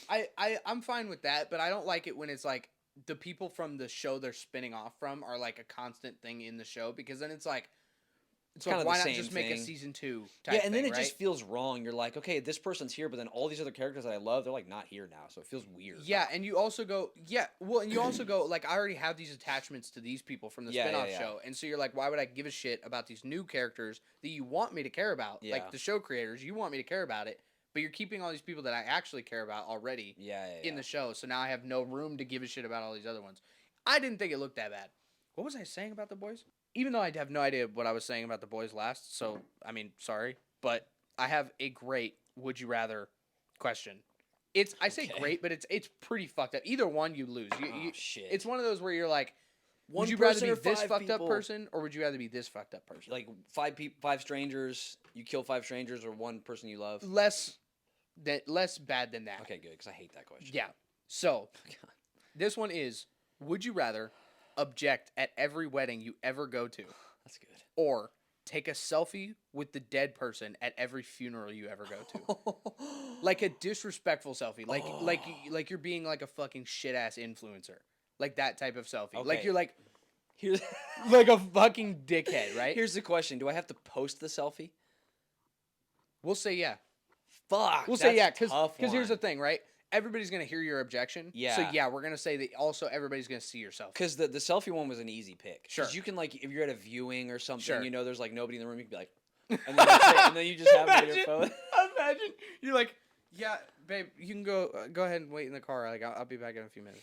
Yeah. I'm fine with that, but I don't like it when it's like the people from the show they're spinning off from are like a constant thing in the show, because then it's like,
kind of
why
the
not
same
just make a
thing.
season 2 type
Yeah, and then
thing,
it
right?
just feels wrong. You're like, okay, this person's here, but then all these other characters that I love, they're like not here now, so it feels weird.
Yeah, and you also go, like, I already have these attachments to these people from the spin-off show, and so you're like, why would I give a shit about these new characters that you want me to care about?
Yeah.
Like, the show creators, you want me to care about it, but you're keeping all these people that I actually care about already in the show, so now I have no room to give a shit about all these other ones. I didn't think it looked that bad. What was I saying about The Boys? Even though I have no idea what I was saying about The Boys last, so, I mean, sorry, but I have a great would you rather question. I say great, but it's pretty fucked up. Either one, you lose.
Shit.
It's one of those where you're like,
One
would you rather
person
be
or
this
five
fucked up
people?
person, or would you rather be this fucked up person?
Like five strangers, you kill 5 strangers, or one person you love.
Less bad than that.
Okay, good, because I hate that question.
Yeah. So, this one is, would you rather object at every wedding you ever go to,
That's good.
or take a selfie with the dead person at every funeral you ever go to? Like a disrespectful selfie. Like you're being like a fucking shit ass influencer. Like that type of selfie.
Okay.
Like you're like
Here's
like a fucking dickhead, right?
here's the question: do I have to post the selfie?
We'll say yeah.
Fuck.
We'll say yeah,
that's a tough
because here's the
one.
thing, right? Everybody's gonna hear your objection.
Yeah.
So yeah, we're gonna say that also everybody's gonna see your selfie.
Because the selfie one was an easy pick.
Sure.
Because you can, like, if you're at a viewing or something,
Sure.
you know there's, like, nobody in the room, you can be like, and then, that's it, and then you just have it on your phone.
Imagine you're like, yeah, babe, you can go ahead and wait in the car. Like I'll be back in a few minutes.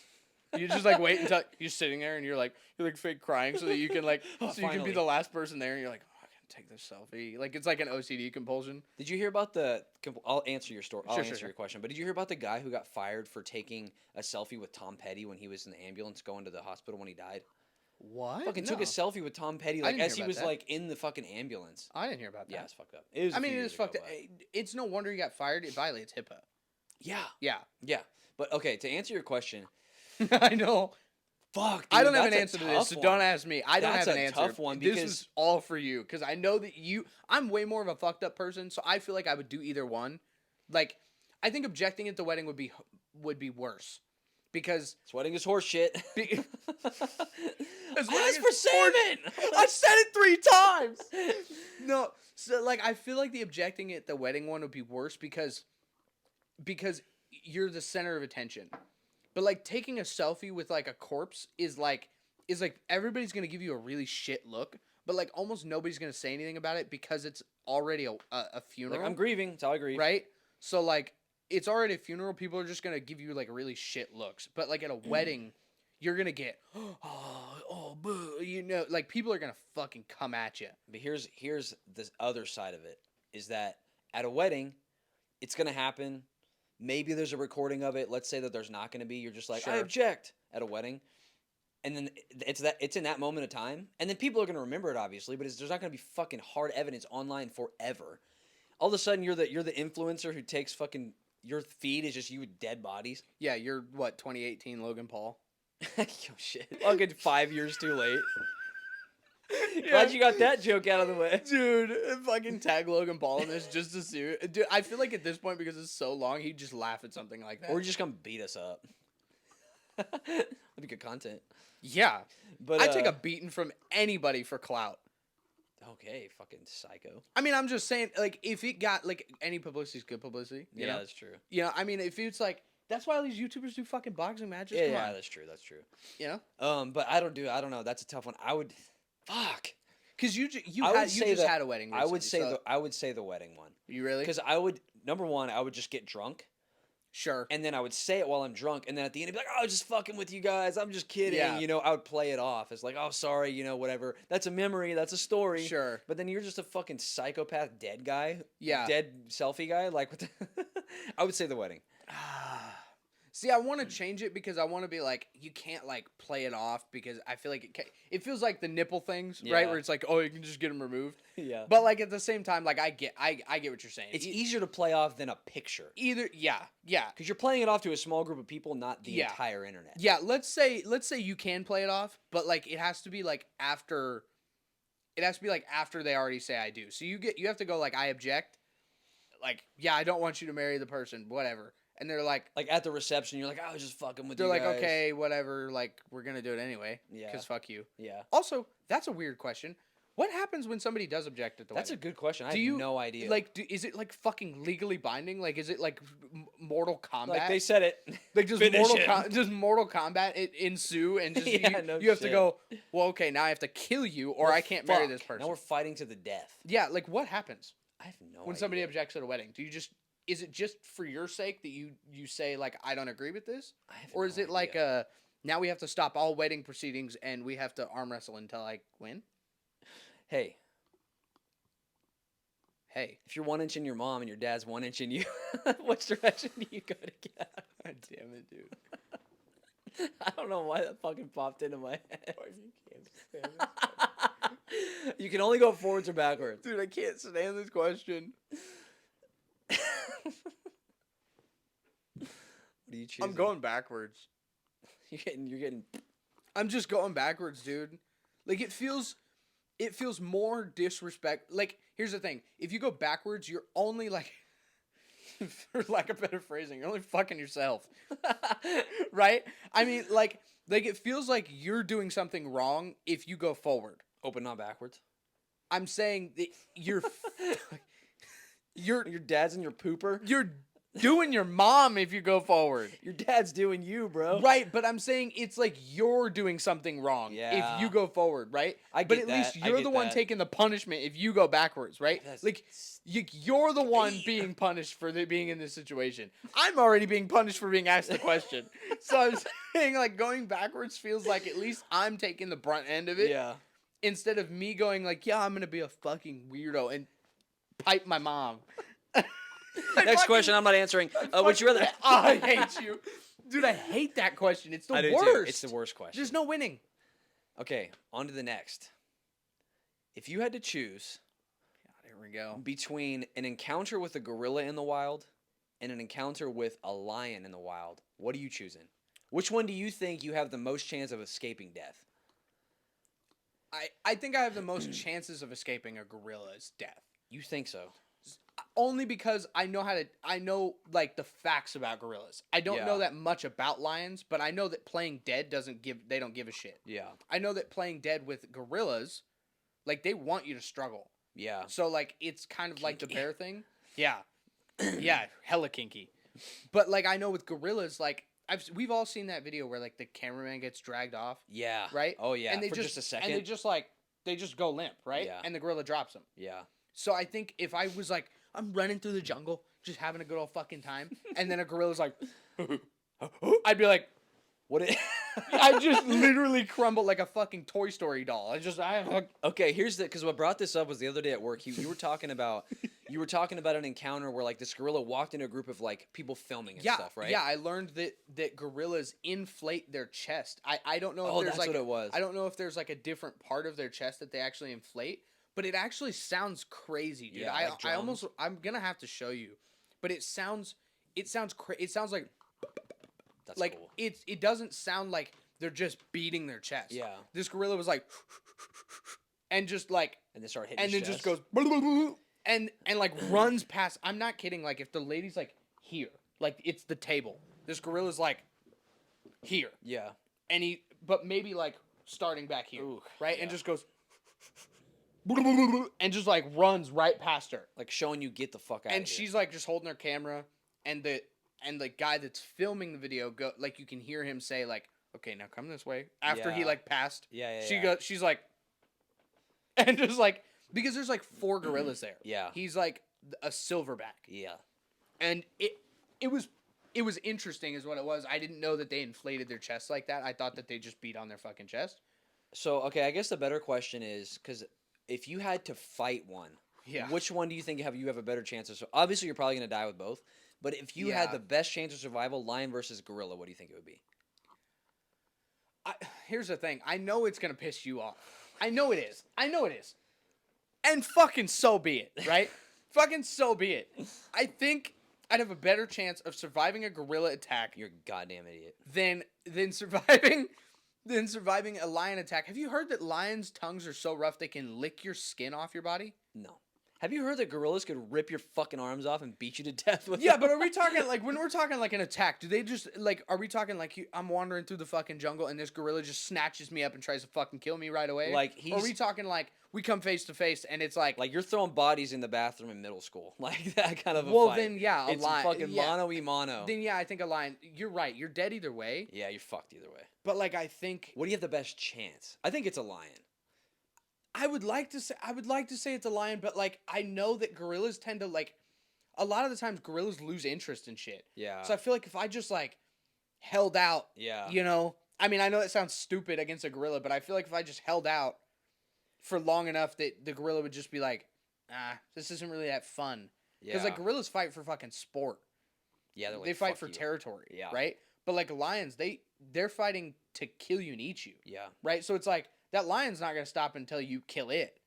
You just like wait until you're sitting there and you're like fake crying so that you can like
Oh,
so you can be
finally.
the last person there and you're like, oh, I can take this selfie. Like it's like an OCD compulsion.
Did you hear about I'll answer your story. I'll
Sure,
answer
sure.
your question. But did you hear about the guy who got fired for taking a selfie with Tom Petty when he was in the ambulance going to the hospital when he died?
What?
Fucking took a selfie with Tom Petty,
I
like,
didn't
as
hear
he
about
was
that.
like in the fucking ambulance.
I didn't hear about that.
Yeah, it's fucked up. It was
I mean, it is fucked up. It's no wonder he got fired. It violates HIPAA.
Yeah,
Yeah.
yeah. But okay, to answer your question,
I know.
fuck.
I
dude,
don't have an
that's a
answer to this,
tough
so
one.
don't ask me. I don't
That's
have an
a
answer.
tough one
This
because-
is all for you because I know that I'm way more of a fucked up person, so I feel like I would do either one. Like, I think objecting at the wedding would be worse because
This wedding is horse shit.
Be-
Ask
wedding
for
is
salmon.
I said it 3 times. No, so like I feel like the objecting at the wedding one would be worse because you're the center of attention. But like taking a selfie with like a corpse is like everybody's gonna give you a really shit look, but like almost nobody's gonna say anything about it because it's already a funeral.
Like, I'm grieving. That's how I grieve.
Right? So like it's already a funeral. People are just gonna give you like really shit looks. But like at a wedding, you're gonna get boo, you know, like people are gonna fucking come at you.
But here's this other side of it is that at a wedding, it's gonna happen. Maybe there's a recording of it. Let's say that there's not gonna be. You're just like, I
Sure.
object at a wedding, and then it's in that moment of time, and then people are gonna remember it obviously. But there's not gonna be fucking hard evidence online forever. All of a sudden, you're the influencer who takes fucking your feed is just you with dead bodies.
Yeah, you're what 2018 Logan Paul.
Oh shit! Fucking 5 years too late. Glad you got that joke out of the way.
Dude, fucking tag Logan Paul in this just to see. Dude, I feel like at this point, because it's so long, he'd just laugh at something like that.
Or just come beat us up. That'd be good content.
Yeah.
But
I'd take a beating from anybody for clout.
Okay, fucking psycho.
I mean, I'm just saying, like, if it got, like, any publicity is good publicity. You
Yeah,
know?
that's true.
You know, I mean, if it's like, that's why all these YouTubers do fucking boxing matches.
Yeah,
Come
yeah,
on.
that's true. That's true.
You know?
But I don't know. That's a tough one. I would, fuck.
Because you
I would
just
say that-
had a wedding
I would
recently,
say
so-
I would say the wedding one
You really?
because I would number one I would just get drunk
Sure.
and then I would say it while I'm drunk and then at the end I'd be like, oh, just fucking with you guys. I'm just kidding.
Yeah.
You know, I would play it off as like, oh, sorry. You know, whatever. That's a memory. That's a story.
Sure.
But then you're just a fucking psychopath, dead guy.
Yeah.
Dead selfie guy. Like, what the I would say the wedding.
See, I want to change it because I want to be like, you can't like play it off because I feel like it feels like the nipple things, right?
Yeah.
Where it's like, oh, you can just get them removed.
Yeah.
But like at the same time, like I get what you're saying.
It's easier to play off than a picture.
Yeah.
Because you're playing it off to a small group of people, not the
Yeah.
entire internet.
Yeah, let's say you can play it off, but like it has to be like after. It has to be like after they already say I do. So you have to go like I object. Like, yeah, I don't want you to marry the person, whatever. And they're like
at the reception, you're like, I was just fucking with
they're
you
like,
guys.
okay, whatever, like we're gonna do it anyway.
Yeah.
Because fuck you.
Yeah.
Also, that's a weird question. What happens when somebody does object at the
That's a
wedding?
good question. I have no idea.
Like, is it like fucking legally binding? Like, is it like Mortal Kombat?
Like they said it.
Like does Mortal Kombat ensue and just
Yeah,
you have to go, well, okay, now I have to kill you or I can't marry this person.
Now we're fighting to the death.
Yeah, like what happens?
I have no idea.
When somebody objects at a wedding, is it just for your sake that you say like I don't agree with this? Or is it like now we have to stop all wedding proceedings and we have to arm wrestle until I win?
Hey,
Hey,
if you're 1 inch in your mom and your dad's 1 inch in you, which direction do you go to get?
God damn it, dude.
I don't know why that fucking popped into my head. You can only go forwards or backwards.
Dude, I can't stand this question.
What do you choose?
I'm going backwards.
You're getting.
I'm just going backwards, dude. Like it feels more disrespect. Like here's the thing: if you go backwards, you're only like, for lack of better phrasing, you're only fucking yourself, right? I mean, like it feels like you're doing something wrong if you go forward.
Open, not backwards.
I'm saying that your
dad's in your pooper.
You're doing your mom if you go forward.
Your dad's doing you, bro.
Right, but I'm saying it's like you're doing something wrong if you go forward, right? But at least you're the one taking the punishment if you go backwards, right? Like you're the one being punished for being in this situation. I'm already being punished for being asked the question. So I'm saying like going backwards feels like at least I'm taking the brunt end of it.
Yeah.
Instead of me going like, yeah, I'm going to be a fucking weirdo and pipe my mom.
Next question, I'm not answering. Would you rather?
I hate you. Dude, I hate that question. It's the
I do
worst.
too. It's the worst question.
There's no winning.
Okay, on to the next. If you had to choose
Here we go.
between an encounter with a gorilla in the wild and an encounter with a lion in the wild, what are you choosing? Which one do you think you have the most chance of escaping death?
I think I have the most chances of escaping a gorilla's death.
You think so?
Only because I know like the facts about gorillas. I don't know that much about lions, but I know that playing dead they don't give a shit.
Yeah.
I know that playing dead with gorillas, like they want you to struggle.
Yeah.
So like it's kind of like the bear thing. Yeah. Yeah, hella kinky. But like I know with gorillas, like we've all seen that video where like the cameraman gets dragged off.
Yeah.
Right?
Oh yeah.
And they
For just a second.
And they just go limp, right?
Yeah.
And the gorilla drops them.
Yeah.
So I think if I was like, I'm running through the jungle, just having a good old fucking time, and then a gorilla's like, I'd be like,
what?
I just literally crumble like a fucking Toy Story doll.
Okay, because what brought this up was the other day at work. You were talking about an encounter where like this gorilla walked into a group of like people filming and stuff, right?
Yeah, I learned that gorillas inflate their chest. I don't know if there's
that's what it was.
I don't know if there's like a different part of their chest that they actually inflate, but it actually sounds crazy, dude.
Yeah,
I'm gonna have to show you, but it sounds like
That's
like
cool.
it doesn't sound like they're just beating their chest.
Yeah.
This gorilla was like, and just like,
And then start hitting.
and
his
then
chest.
just goes, and like runs past. I'm not kidding. Like if the lady's like here, like it's the table. This gorilla's like here,
Yeah.
but maybe like starting back here,
Ooh,
right?
yeah.
And just goes, and just like runs right past her.
Like showing you get the fuck out.
And
of here.
she's like just holding her camera, and the guy that's filming the video like you can hear him say like, okay, now come this way. After he
Yeah.
like passed,
Yeah.
she's like, and just like, because there's like 4 gorillas there.
Yeah.
He's like a silverback.
Yeah.
And it was interesting is what it was. I didn't know that they inflated their chest like that. I thought that they just beat on their fucking chest.
So okay, I guess the better question is because if you had to fight one,
Yeah.
Which one do you think you have a better chance of? Obviously, you're probably gonna die with both. But if you had
Yeah.
the best chance of survival, lion versus gorilla, what do you think it would be?
Here's the thing. I know it's gonna piss you off. I know it is. And fucking so be it, right? Fucking so be it. I think I'd have a better chance of surviving a gorilla attack
You're a goddamn idiot.
than surviving a lion attack. Have you heard that lions' tongues are so rough they can lick your skin off your body?
No. Have you heard that gorillas could rip your fucking arms off and beat you to death with
Yeah,
them?
but are we talking like when we're talking like an attack? Do they just like? Are we talking like I'm wandering through the fucking jungle and this gorilla just snatches me up and tries to fucking kill me right away?
Like,
Or are we talking like we come face to face and it's like
Like you're throwing bodies in the bathroom in middle school, like that kind of a
well
fight.
then yeah a
It's
lion
fucking
yeah.
mano-y-mano.
Then yeah I think a lion. You're right. You're dead either way.
Yeah, you're fucked either way.
But like I think
What do you have the best chance? I think it's a lion.
I would like to say it's a lion, but like I know that gorillas tend to like a lot of the times gorillas lose interest in shit.
Yeah.
So I feel like if I just like held out,
Yeah.
you know, I mean I know that sounds stupid against a gorilla, but I feel like if I just held out for long enough that the gorilla would just be like, this isn't really that fun. Because like gorillas fight for fucking sport.
Yeah, they're like,
They fight
"Fuck
for
you."
territory.
Yeah.
Right? But like lions, they're fighting to kill you and eat you.
Yeah.
Right? So it's like that lion's not gonna stop until you kill it.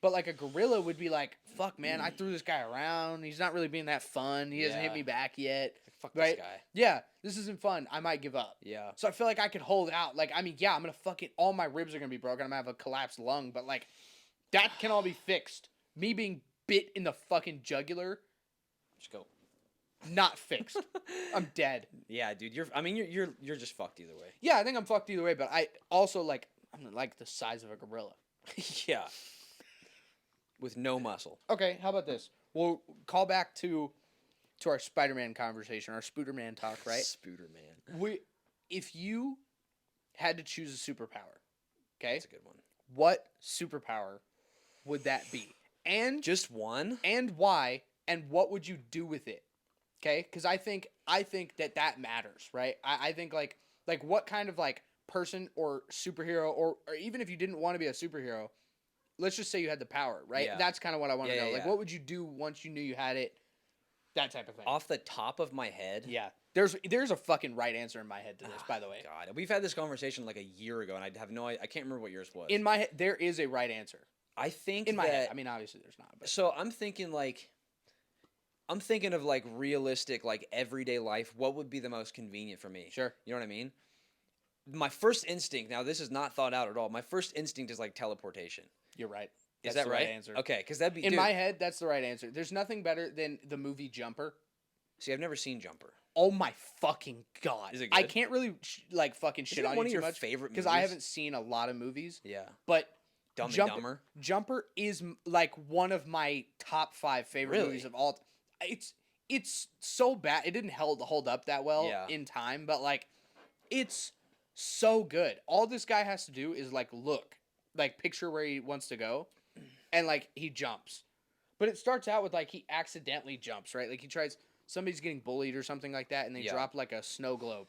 But like a gorilla would be like, fuck man, I threw this guy around. He's not really being that fun. He hasn't hit
Yeah.
me back yet.
Like, fuck
Right?
this guy.
Yeah, this isn't fun. I might give up.
Yeah.
So I feel like I could hold out. Like, I mean, yeah, I'm gonna fucking all my ribs are gonna be broken. I'm gonna have a collapsed lung, but like that can all be fixed. Me being bit in the fucking jugular,
Just go.
not fixed. I'm dead.
Yeah, dude. You're just fucked either way.
Yeah, I think I'm fucked either way, but I also like I'm like the size of a gorilla.
Yeah. With no muscle.
Okay, how about this? We'll call back to our Spider-Man conversation, our Spooderman talk, right?
Spooderman.
If you had to choose a superpower, okay?
That's a good one.
What superpower would that be? And
Just one?
and why? And what would you do with it? Okay? Because I think that matters, right? I think like what kind of like person or superhero or even if you didn't want to be a superhero, let's just say you had the power, right?
Yeah.
That's kind of what I want to know. Like,
yeah.
what would you do once you knew you had it? That type of thing.
Off the top of my head?
Yeah. There's a fucking right answer in my head to this, by the way.
God, we've had this conversation like a year ago, and I have no idea. I can't remember what yours was.
In my head, there is a right answer.
I think
In my
that,
head. I mean, obviously there's not. But
So I'm thinking of like realistic, like everyday life. What would be the most convenient for me?
Sure.
You know what I mean? My first instinct, now this is not thought out at all. My first instinct is like teleportation.
you're right.
Is
That's
that
the
right?
answer.
Okay, because that'd be
In
dude,
my head, that's the right answer. There's nothing better than the movie Jumper.
See, I've never seen Jumper.
Oh my fucking god!
Is it
I
good?
can't really like fucking
Is
shit
it
on
one
you
of
too
your
much
favorite
because
movies?
I haven't seen a lot of movies.
Yeah.
But
Dumb and
Jumper,
Dumber.
Jumper is like one of my top 5 favorite
Really?
movies of all. It's so bad. It didn't hold up that well
Yeah.
in time, but like it's so good. All this guy has to do is like look, like picture where he wants to go, and like he jumps. But it starts out with like he accidentally jumps, right? Like he tries somebody's getting bullied or something like that, and they
Yeah.
drop like a snow globe,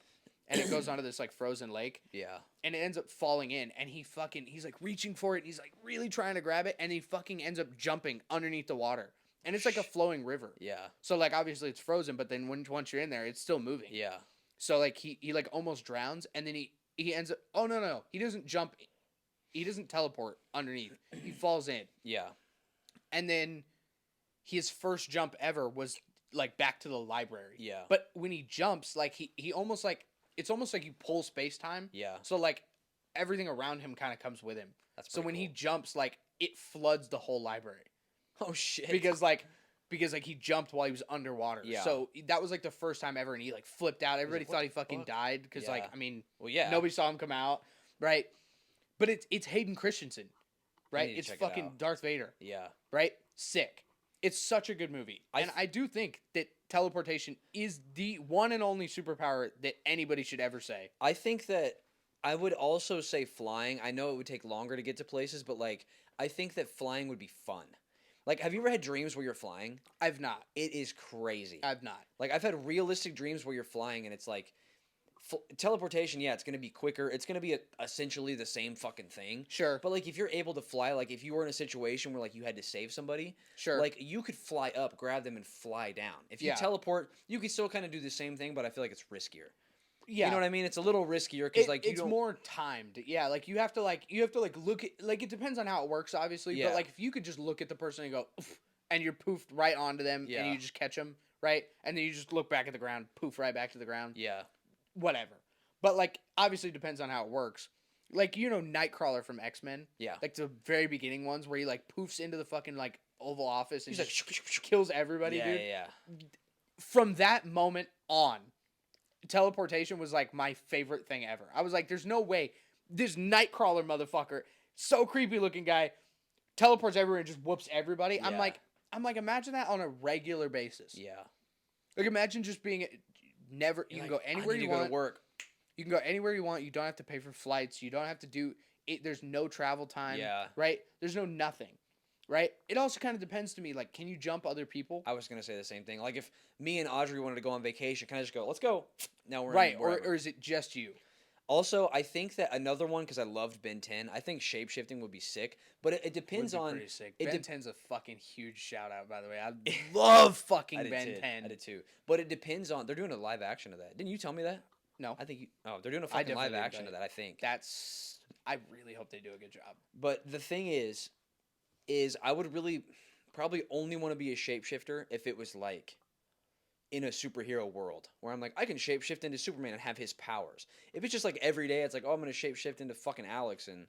and it goes onto this like frozen lake,
Yeah.
and it ends up falling in, and he's like reaching for it, and he's like really trying to grab it, and he fucking ends up jumping underneath the water, and it's like a flowing river.
Yeah.
So like obviously it's frozen, but then once you're in there, it's still moving.
Yeah.
So like he like almost drowns, and then he ends up. Oh no, he doesn't jump. He doesn't teleport underneath. He falls in,
Yeah.
and then his first jump ever was like back to the library.
Yeah.
But when he jumps, like he almost like it's almost like you pull space time.
Yeah.
So like everything around him kind of comes with him.
That's
So
pretty
when he
cool.
jumps, like it floods the whole library
Oh shit.
because he jumped while he was underwater.
Yeah.
So that was like the first time ever, and he like flipped out. Everybody
"What
thought
the
he fucking
fuck?"
died because like
Yeah.
I mean
Well, yeah.
nobody saw him come out, right? But it's Hayden Christensen, right?
need to
It's
check it
fucking
out.
Darth Vader,
Yeah.
right? Sick. It's such a good movie, and I do think that teleportation is the one and only superpower that anybody should ever say.
I think that I would also say flying. I know it would take longer to get to places, but like I think that flying would be fun. Like, have you ever had dreams where you're flying?
I've not.
It is crazy.
I've not.
Like, I've had realistic dreams where you're flying, and it's like teleportation, yeah, it's gonna be quicker. It's gonna be essentially the same fucking thing.
Sure.
But like, if you're able to fly, like if you were in a situation where like you had to save somebody,
Sure.
like you could fly up, grab them, and fly down. If you
Yeah.
teleport, you could still kind of do the same thing, but I feel like it's riskier.
Yeah.
You know what I mean? It's a little riskier because like
it's more timed. Yeah, like you have to look at, like, it depends on how it works, obviously.
Yeah.
But like if you could just look at the person and go, "Oof," and you're poofed right onto them,
Yeah.
and you just catch them, right, and then you just look back at the ground, poof right back to the ground.
Yeah.
Whatever. But like obviously depends on how it works. Like, you know, Nightcrawler from X-Men.
Yeah.
Like the very beginning ones where he like poofs into the fucking like Oval Office and
He's like,
just kills everybody,
yeah,
dude.
yeah.
From that moment on, teleportation was like my favorite thing ever. I was like, there's no way this Nightcrawler motherfucker, so creepy looking guy, teleports everywhere and just whoops everybody.
Yeah.
I'm like, imagine that on a regular basis.
Yeah.
Like, imagine just being never. You
You're
can
like,
go anywhere
I need
you
to go
want.
to work.
You can go anywhere you want. You don't have to pay for flights. You don't have to do it. There's no travel time.
Yeah.
Right. There's no nothing. Right. It also kind of depends to me. Like, can you jump other people?
I was gonna say the same thing. Like if me and Audrey wanted to go on vacation, can I just go? Let's go. Now we're
Right.
in
Or is it just you?
Also, I think that another one, because I loved Ben 10, I think shapeshifting would be sick, but it depends
Would be
on.
pretty sick.
it
Ben
de-
10's a fucking huge shout out, by the way. I love fucking
I did
Ben
too.
10.
I did too. But it depends on. They're doing a live action of that. Didn't you tell me that?
No,
I think. They're doing a fucking live
definitely
action
did.
of that. I think.
that's. I really hope they do a good job.
But the thing is I would really probably only want to be a shapeshifter if it was like in a superhero world where I'm like, I can shapeshift into Superman and have his powers. If it's just like every day, it's like, oh, I'm gonna shapeshift into fucking Alex and,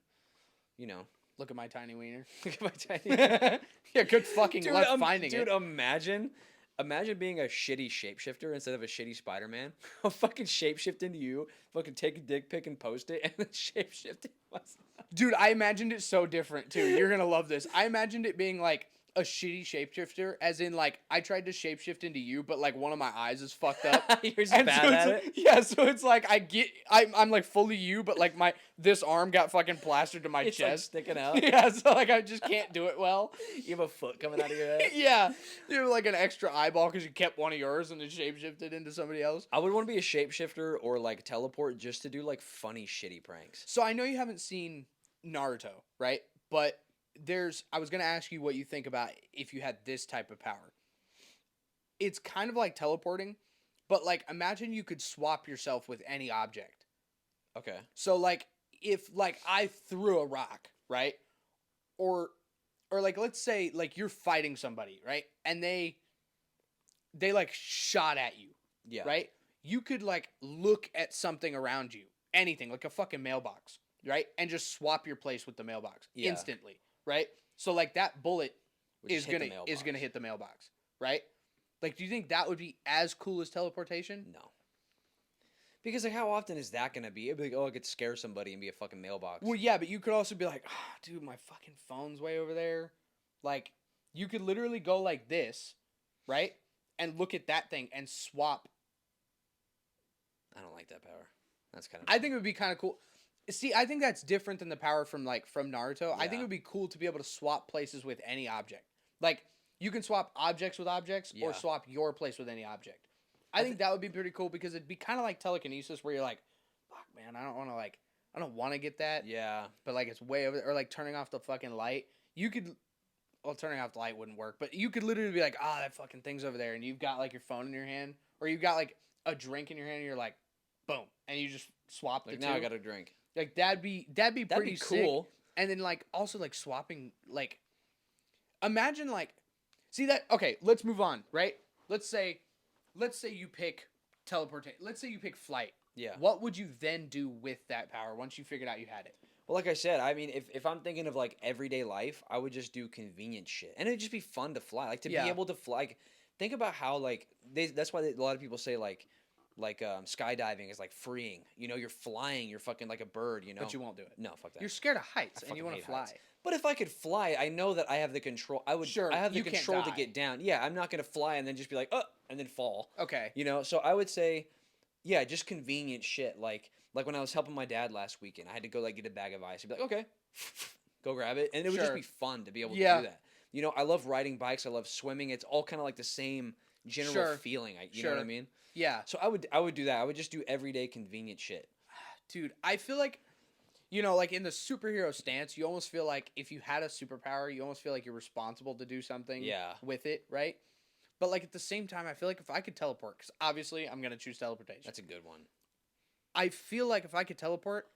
you know,
Look at my tiny wiener.
look at my tiny.
Yeah, good fucking
Dude,
luck finding
dude,
it.
imagine being a shitty shapeshifter instead of a shitty Spider-Man. I'll fucking shapeshift into you, fucking take a dick pic and post it, and then shapeshift it myself.
Dude, I imagined it so different too. You're gonna love this. I imagined it being like a shitty shapeshifter, as in like I tried to shapeshift into you, but like one of my eyes is fucked up.
You're just
And
bad
so
at
it's,
it.
yeah, so it's like I'm like fully you, but like this arm got fucking plastered to my
It's like
chest.
sticking out.
Yeah, so like I just can't do it well.
You have a foot coming out of your head.
Yeah, you have like an extra eyeball because you kept one of yours and then shapeshifted into somebody else.
I would want to be a shapeshifter or like teleport just to do like funny shitty pranks.
So I know you haven't seen Naruto, right? But I was gonna ask you what you think about if you had this type of power. It's kind of like teleporting, but like imagine you could swap yourself with any object.
Okay.
So like if like I threw a rock, right? Or like let's say like you're fighting somebody, right? And they like shot at you,
Yeah.
right? You could like look at something around you, anything, like a fucking mailbox, right? And just swap your place with the mailbox
Yeah.
instantly, right? So like that bullet
Would
is
just hit the
gonna
mailbox.
hit the mailbox, right? Like, do you think that would be as cool as teleportation?
No. Because like how often is that gonna be? It'd be like, oh, I could scare somebody and be a fucking mailbox.
Well, yeah, but you could also be like, ah, dude, my fucking phone's way over there. Like, you could literally go like this, right? And look at that thing and swap.
I don't like that power. That's kind of.
I think it would be kind of cool. See, I think that's different than the power from Naruto. I think
Yeah.
it would be cool to be able to swap places with any object. Like, you can swap objects with objects
Yeah.
or swap your place with any object. I think that would be pretty cool because it'd be kind of like telekinesis where you're like, fuck, man, I don't want to get that.
Yeah.
But like it's way over there. Or like turning off the fucking light. You could, well, turning off the light wouldn't work, but you could literally be like, that fucking thing's over there. And you've got like your phone in your hand or you've got like a drink in your hand and you're like, boom. And you just swap the
Like
two.
now I got a drink.
Like that'd be pretty
That'd be
sick.
cool.
And then like also like swapping like imagine like see that okay, let's move on, right? Let's say you pick teleportation. Let's say you pick flight.
Yeah.
What would you then do with that power once you figured out you had it?
Well, like I said, I mean, if I'm thinking of like everyday life, I would just do convenient shit, and it'd just be fun to fly. Like to
Yeah.
be able to fly. Like, think about how like that's why a lot of people say like skydiving is like freeing. You know, you're flying, you're fucking like a bird. You know,
But you won't do it.
No, fuck that.
You're scared of heights and
fucking
you want to
hate
fly.
heights. But if I could fly, I know that I have the control.
Sure,
I have the
you can't
control to
die.
get down. Yeah, I'm not gonna fly and then just be like, and then fall.
Okay.
You know, so I would say, yeah, just convenient shit. Like when I was helping my dad last weekend, I had to go like get a bag of ice. He'd be like, okay, go grab it, and it would just
Sure.
be fun to be able to
Yeah.
do that. You know, I love riding bikes. I love swimming. It's all kind of like the same general
Sure.
feeling. You know what I
Sure.
mean?
Yeah.
So I would do that. I would just do everyday convenient shit.
Dude, I feel like, you know, like in the superhero stance, you almost feel like if you had a superpower, you almost feel like you're responsible to do something
Yeah.
with it, right? But like at the same time, I feel like if I could teleport, because obviously I'm going to choose teleportation.
That's a good one.
I feel like if I could teleport,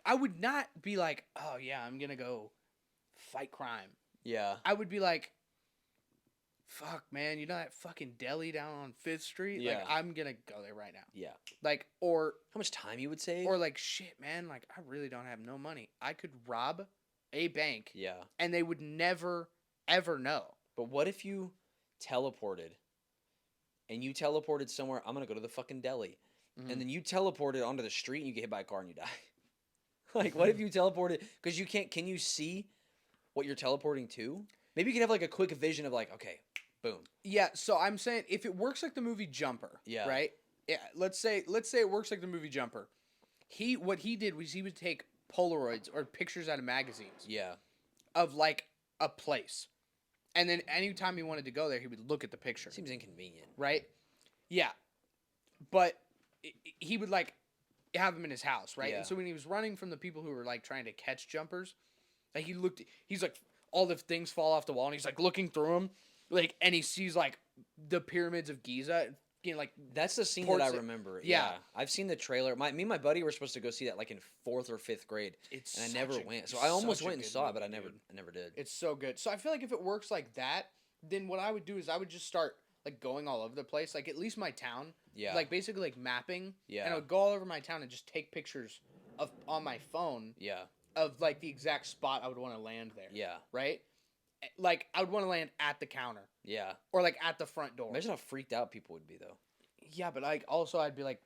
I would not be like, oh yeah, I'm going to go fight crime.
Yeah.
I would be like, fuck, man, you know that fucking deli down on 5th Street?
Yeah.
Like, I'm going to go there right now.
Yeah.
Like, or
How much time you would save?
Or like, shit, man, like I really don't have no money. I could rob a bank
yeah.
and they would never, ever know.
But what if you teleported and you teleported somewhere? I'm going to go to the fucking deli. And then you teleported onto the street and you get hit by a car and you die. Like, what if you teleported? Because you can't, can you see what you're teleporting to? Maybe you could have like a quick vision of like, okay, boom.
Yeah, so I'm saying if it works like the movie Jumper,
Yeah.
right? Yeah, let's say it works like the movie Jumper. What he did was he would take Polaroids or pictures out of magazines
Yeah.
of like a place. And then anytime he wanted to go there, he would look at the picture.
Seems inconvenient.
Right? Yeah. But he would like have him in his house, right?
Yeah.
And so when he was running from the people who were like trying to catch jumpers, like he's like all the things fall off the wall and he's like looking through them, like, and he sees like the pyramids of Giza, you know, like
That's the scene
Ports
that I
it-
remember.
yeah.
I've seen the trailer. Me and my buddy were supposed to go see that like in 4th or 5th grade.
it's
And I
such
never
a-
went. So I almost
such a
went and
good
saw it, but I
movie, dude.
never did.
It's so good. So I feel like if it works like that, then what I would do is I would just start like going all over the place, like at least my town,
Yeah.
like basically like mapping.
Yeah.
And I would go all over my town and just take pictures of on my phone
Yeah.
of like the exact spot I would want to land there.
Yeah.
Right? Like I would want to land at the counter
Yeah.
or like at the front door.
Imagine how freaked out people would be though.
Yeah, but like also I'd be like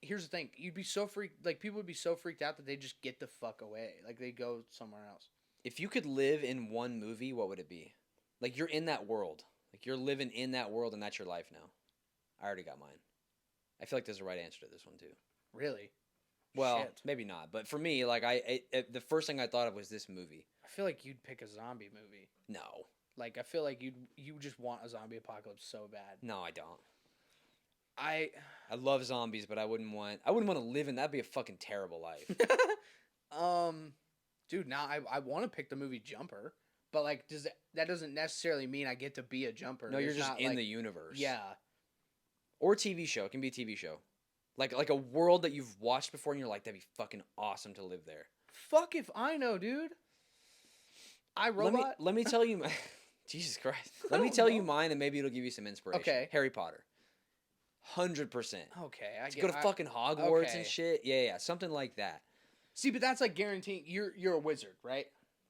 here's the thing, you'd be so freaked, like people would be so freaked out that they just get the fuck away, like they go somewhere else.
If you could live in one movie, what would it be? Like you're in that world. Like you're living in that world and that's your life now. I already got mine. I feel like there's a right answer to this one too.
Really?
Well,
Shit.
maybe not, but for me, like the first thing I thought of was this movie.
I feel like you'd pick a zombie movie.
No.
Like I feel like you just want a zombie apocalypse so bad.
No, I don't.
I
I love zombies, but I wouldn't want to live in that'd be a fucking terrible life.
dude, now I want to pick the movie Jumper, but like that doesn't necessarily mean I get to be a jumper.
No, you're
It's
just
not,
in
like,
the universe.
Yeah.
Or TV show. It can be a TV show. Like a world that you've watched before and you're like, that'd be fucking awesome to live there.
Fuck if I know, dude. iRobot?
Let me tell you Jesus Christ. Let me tell you mine and maybe it'll give you some inspiration.
Okay.
Harry Potter. 100%.
Okay,
To go to fucking Hogwarts and shit. Yeah, something like that.
See, but that's like guaranteeing you're a wizard, right?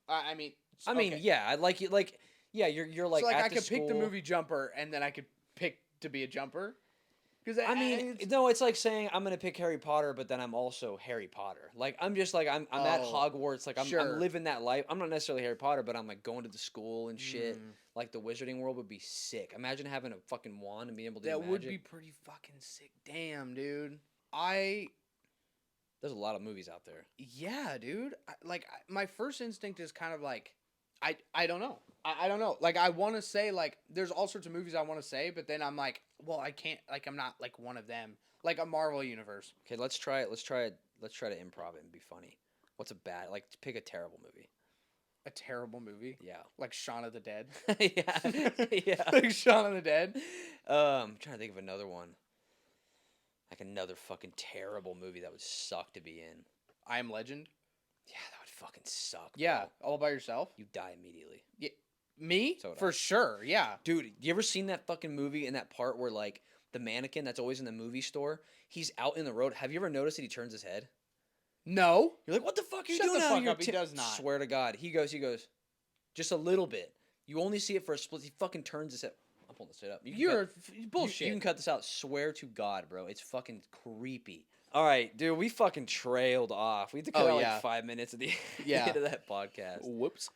I mean, okay.
Yeah, I like it. Like, yeah, you're like.
So like
at
I
the
could pick the
school.
movie Jumper, and then I could pick to be a jumper. Because
I mean, no, it's like saying I'm gonna pick Harry Potter, but then I'm also Harry Potter. Like I'm just like I'm at
Oh,
Hogwarts. Like I'm
sure.
living that life. I'm not necessarily Harry Potter, but I'm like going to the school and shit.
Mm.
Like the wizarding world would be sick. Imagine having a fucking wand and being able to.
that
do
would
magic.
be pretty fucking sick. Damn, dude.
There's a lot of movies out there.
Yeah, dude. My first instinct is kind of like, I don't know. I don't know. Like, I want to say, like, there's all sorts of movies I want to say, but then I'm like, well, I can't, like, I'm not, like, one of them. Like, a Marvel universe.
Okay, let's try it. Let's try to improv it and be funny. What's a bad? Like, pick a terrible movie.
A terrible movie?
Yeah.
Like Shaun of the Dead?
yeah.
Like Shaun of the Dead?
I'm trying to think of another one. Like another fucking terrible movie that would suck to be in.
I Am Legend?
Yeah, that would fucking suck.
Yeah.
Bro.
All by yourself?
You die immediately.
Me?
So would
For
I.
sure, yeah.
Dude, you ever seen that fucking movie in that part where, like, the mannequin that's always in the movie store, he's out in the road. Have you ever noticed that he turns his head?
No.
You're like, what the fuck are you
Shut
doing
the
out
fuck
here?
up, he does not.
Swear to God. He goes, just a little bit. You only see it for a split. He fucking turns his head. I'm pulling this shit up.
You're bullshit.
You can cut this out. Swear to God, bro. It's fucking creepy. All right, dude, we fucking trailed off. We had to cut out like 5 minutes at the end of that podcast.
Whoops.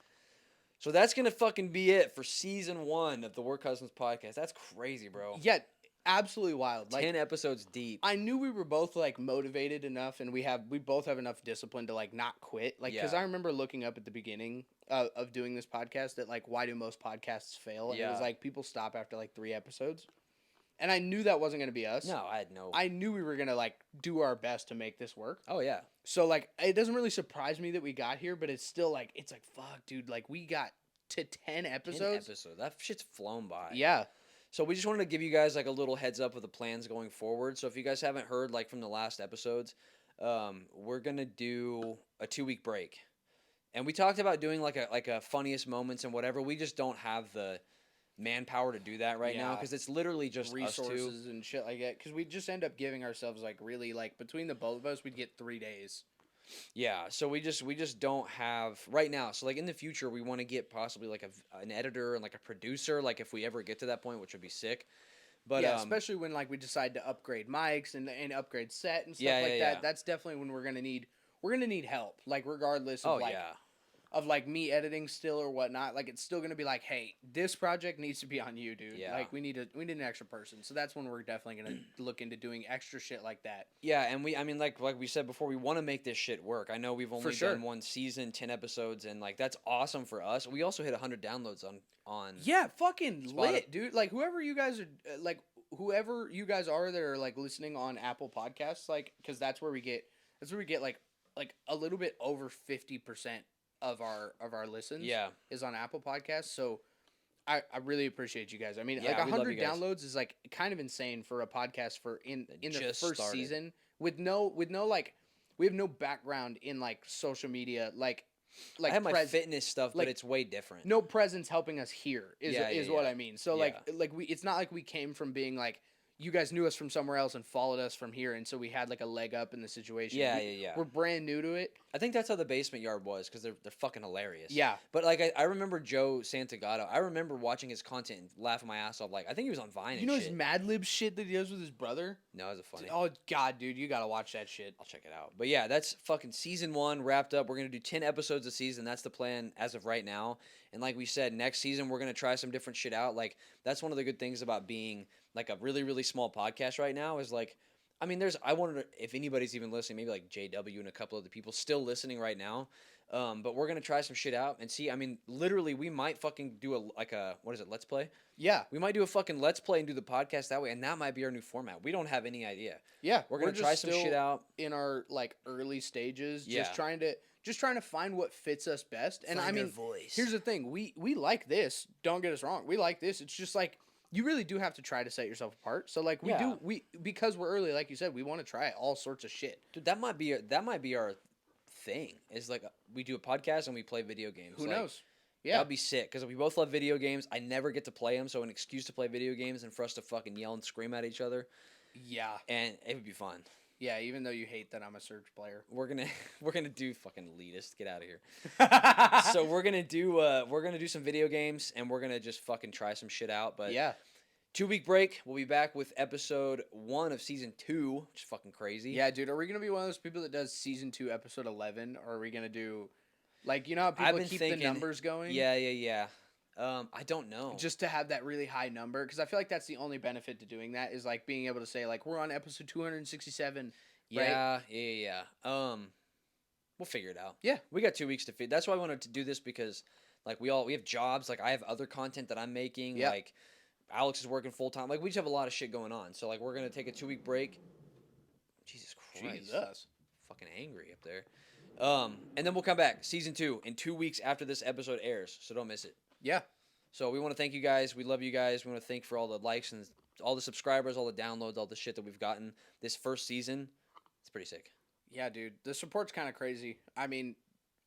So that's going to fucking be it for season 1 of the Work Husbands podcast. That's crazy, bro.
Yeah, absolutely wild.
10 episodes deep.
I knew we were both like motivated enough, and we both have enough discipline to like not quit. Like, because I remember looking up at the beginning of doing this podcast that like, why do most podcasts fail? And it was like people stop after like 3 episodes. And I knew that wasn't going to be us.
No, I had no.
I knew we were going to, like, do our best to make this work.
Oh, yeah.
So, like, it doesn't really surprise me that we got here, but it's still, like, it's like, fuck, dude. Like, we got to 10 episodes.
10 episodes. That shit's flown by.
Yeah.
So we just wanted to give you guys, like, a little heads up of the plans going forward. So if you guys haven't heard, like, from the last episodes, we're going to do a 2-week break. And we talked about doing, like a funniest moments and whatever. We just don't have the manpower to do that right now because it's literally just
resources
us two.
And shit like that. Because we just end up giving ourselves, like, really, like, between the both of us, we'd get 3 days.
Yeah, so we just don't have right now. So, like, in the future, we want to get possibly, like, an editor and, like, a producer, like, if we ever get to that point, which would be sick. But
yeah, especially when, like, we decide to upgrade mics and upgrade set and stuff that.
Yeah.
That's definitely when we're gonna need help. Like, regardless of of, like, me editing still or whatnot, like, it's still gonna be like, hey, this project needs to be on you, dude.
Yeah.
Like, we need an extra person. So that's when we're definitely gonna look into doing extra shit like that.
Yeah, and I mean, like we said before, we want to make this shit work. I know we've only done one season, 10 episodes, and, like, that's awesome for us. We also hit 100 downloads on
Yeah, fucking lit, dude. Like, whoever you guys are that are, like, listening on Apple Podcasts, like, because that's where we get like a little bit over 50% of our listens is on Apple Podcasts. So I really appreciate you guys. I mean, like, 100 downloads is, like, kind of insane for a podcast for in the first season with no like, we have no background in, like, social media, like
I have my fitness stuff, but it's way different.
No presence helping us here is what I mean. So like it's not like we came from being like, you guys knew us from somewhere else and followed us from here, and so we had, like, a leg up in the situation.
Yeah.
We're brand new to it.
I think that's how the Basement Yard was, because they're fucking hilarious.
Yeah.
But, like, I remember Joe Santagato. I remember watching his content and laughing my ass off. Like, I think he was on Vine and shit.
You know his Mad Lib shit that he does with his brother?
No, it's funny.
Oh, God, dude, you gotta watch that shit.
I'll check it out. But, yeah, that's fucking season 1 wrapped up. We're going to do 10 episodes a season. That's the plan as of right now. And like we said, next season we're going to try some different shit out. Like, that's one of the good things about being, like, a really, really small podcast right now is, like, I mean, I wonder if anybody's even listening, maybe, like, JW and a couple of the people still listening right now. But we're going to try some shit out and see. I mean, literally, we might fucking do what is it, Let's Play?
Yeah.
We might do a fucking Let's Play and do the podcast that way, and that might be our new format. We don't have any idea.
Yeah.
We're going to try some shit out.
In our, like, early stages,
Yeah.
just trying to find what fits us best. And
Find
I mean,
our voice.
Here's the thing. We like this. Don't get us wrong. We like this. It's just, like, you really do have to try to set yourself apart. So, like, because we're early, like you said, we want to try all sorts of shit.
Dude, that might be our thing. Is, like, we do a podcast and we play video games.
Who
like,
knows? Yeah.
That'd be sick, because we both love video games. I never get to play them, so an excuse to play video games and for us to fucking yell and scream at each other.
Yeah.
And it would be fun.
Yeah, even though you hate that I'm a Surge player.
We're gonna do fucking elitist. Get out of here. So we're gonna do some video games, and we're gonna just fucking try some shit out. But
yeah,
2-week break. We'll be back with episode 1 of season 2, which is fucking crazy.
Yeah, dude. Are we gonna be one of those people that does season 2, episode 11, or are we gonna do, like, you know how people keep the numbers going?
Yeah. I don't know.
Just to have that really high number, because I feel like that's the only benefit to doing that is, like, being able to say, like, we're on episode 267.
Yeah, right? Yeah. We'll figure it out.
Yeah,
we got 2 weeks to figure. That's why I wanted to do this, because, like, we have jobs. Like, I have other content that I'm making.
Yep.
Like, Alex is working full time. Like, we just have a lot of shit going on. So, like, we're gonna take a 2-week break. Jesus Christ.
Jesus.
Fucking angry up there. And then we'll come back, season 2, in 2 weeks after this episode airs. So don't miss it.
Yeah.
So we want to thank you guys. We love you guys. We want to thank for all the likes and all the subscribers, all the downloads, all the shit that we've gotten this first season. It's pretty sick.
Yeah, dude. The support's kind of crazy. I mean,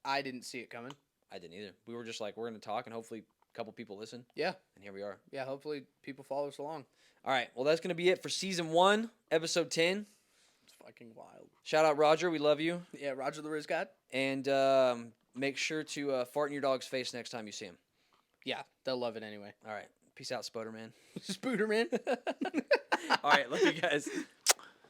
I didn't see it coming.
I didn't either. We were just like, we're going to talk, and hopefully a couple people listen.
Yeah.
And here we are.
Yeah, hopefully people follow us along.
All right. Well, that's going to be it for season 1, episode 10.
It's fucking wild.
Shout out Roger. We love you.
Yeah, Roger the Riz God.
And make sure to fart in your dog's face next time you see him.
Yeah, they'll love it anyway.
All right. Peace out, Spiderman.
Spooderman.
All right. Love you guys.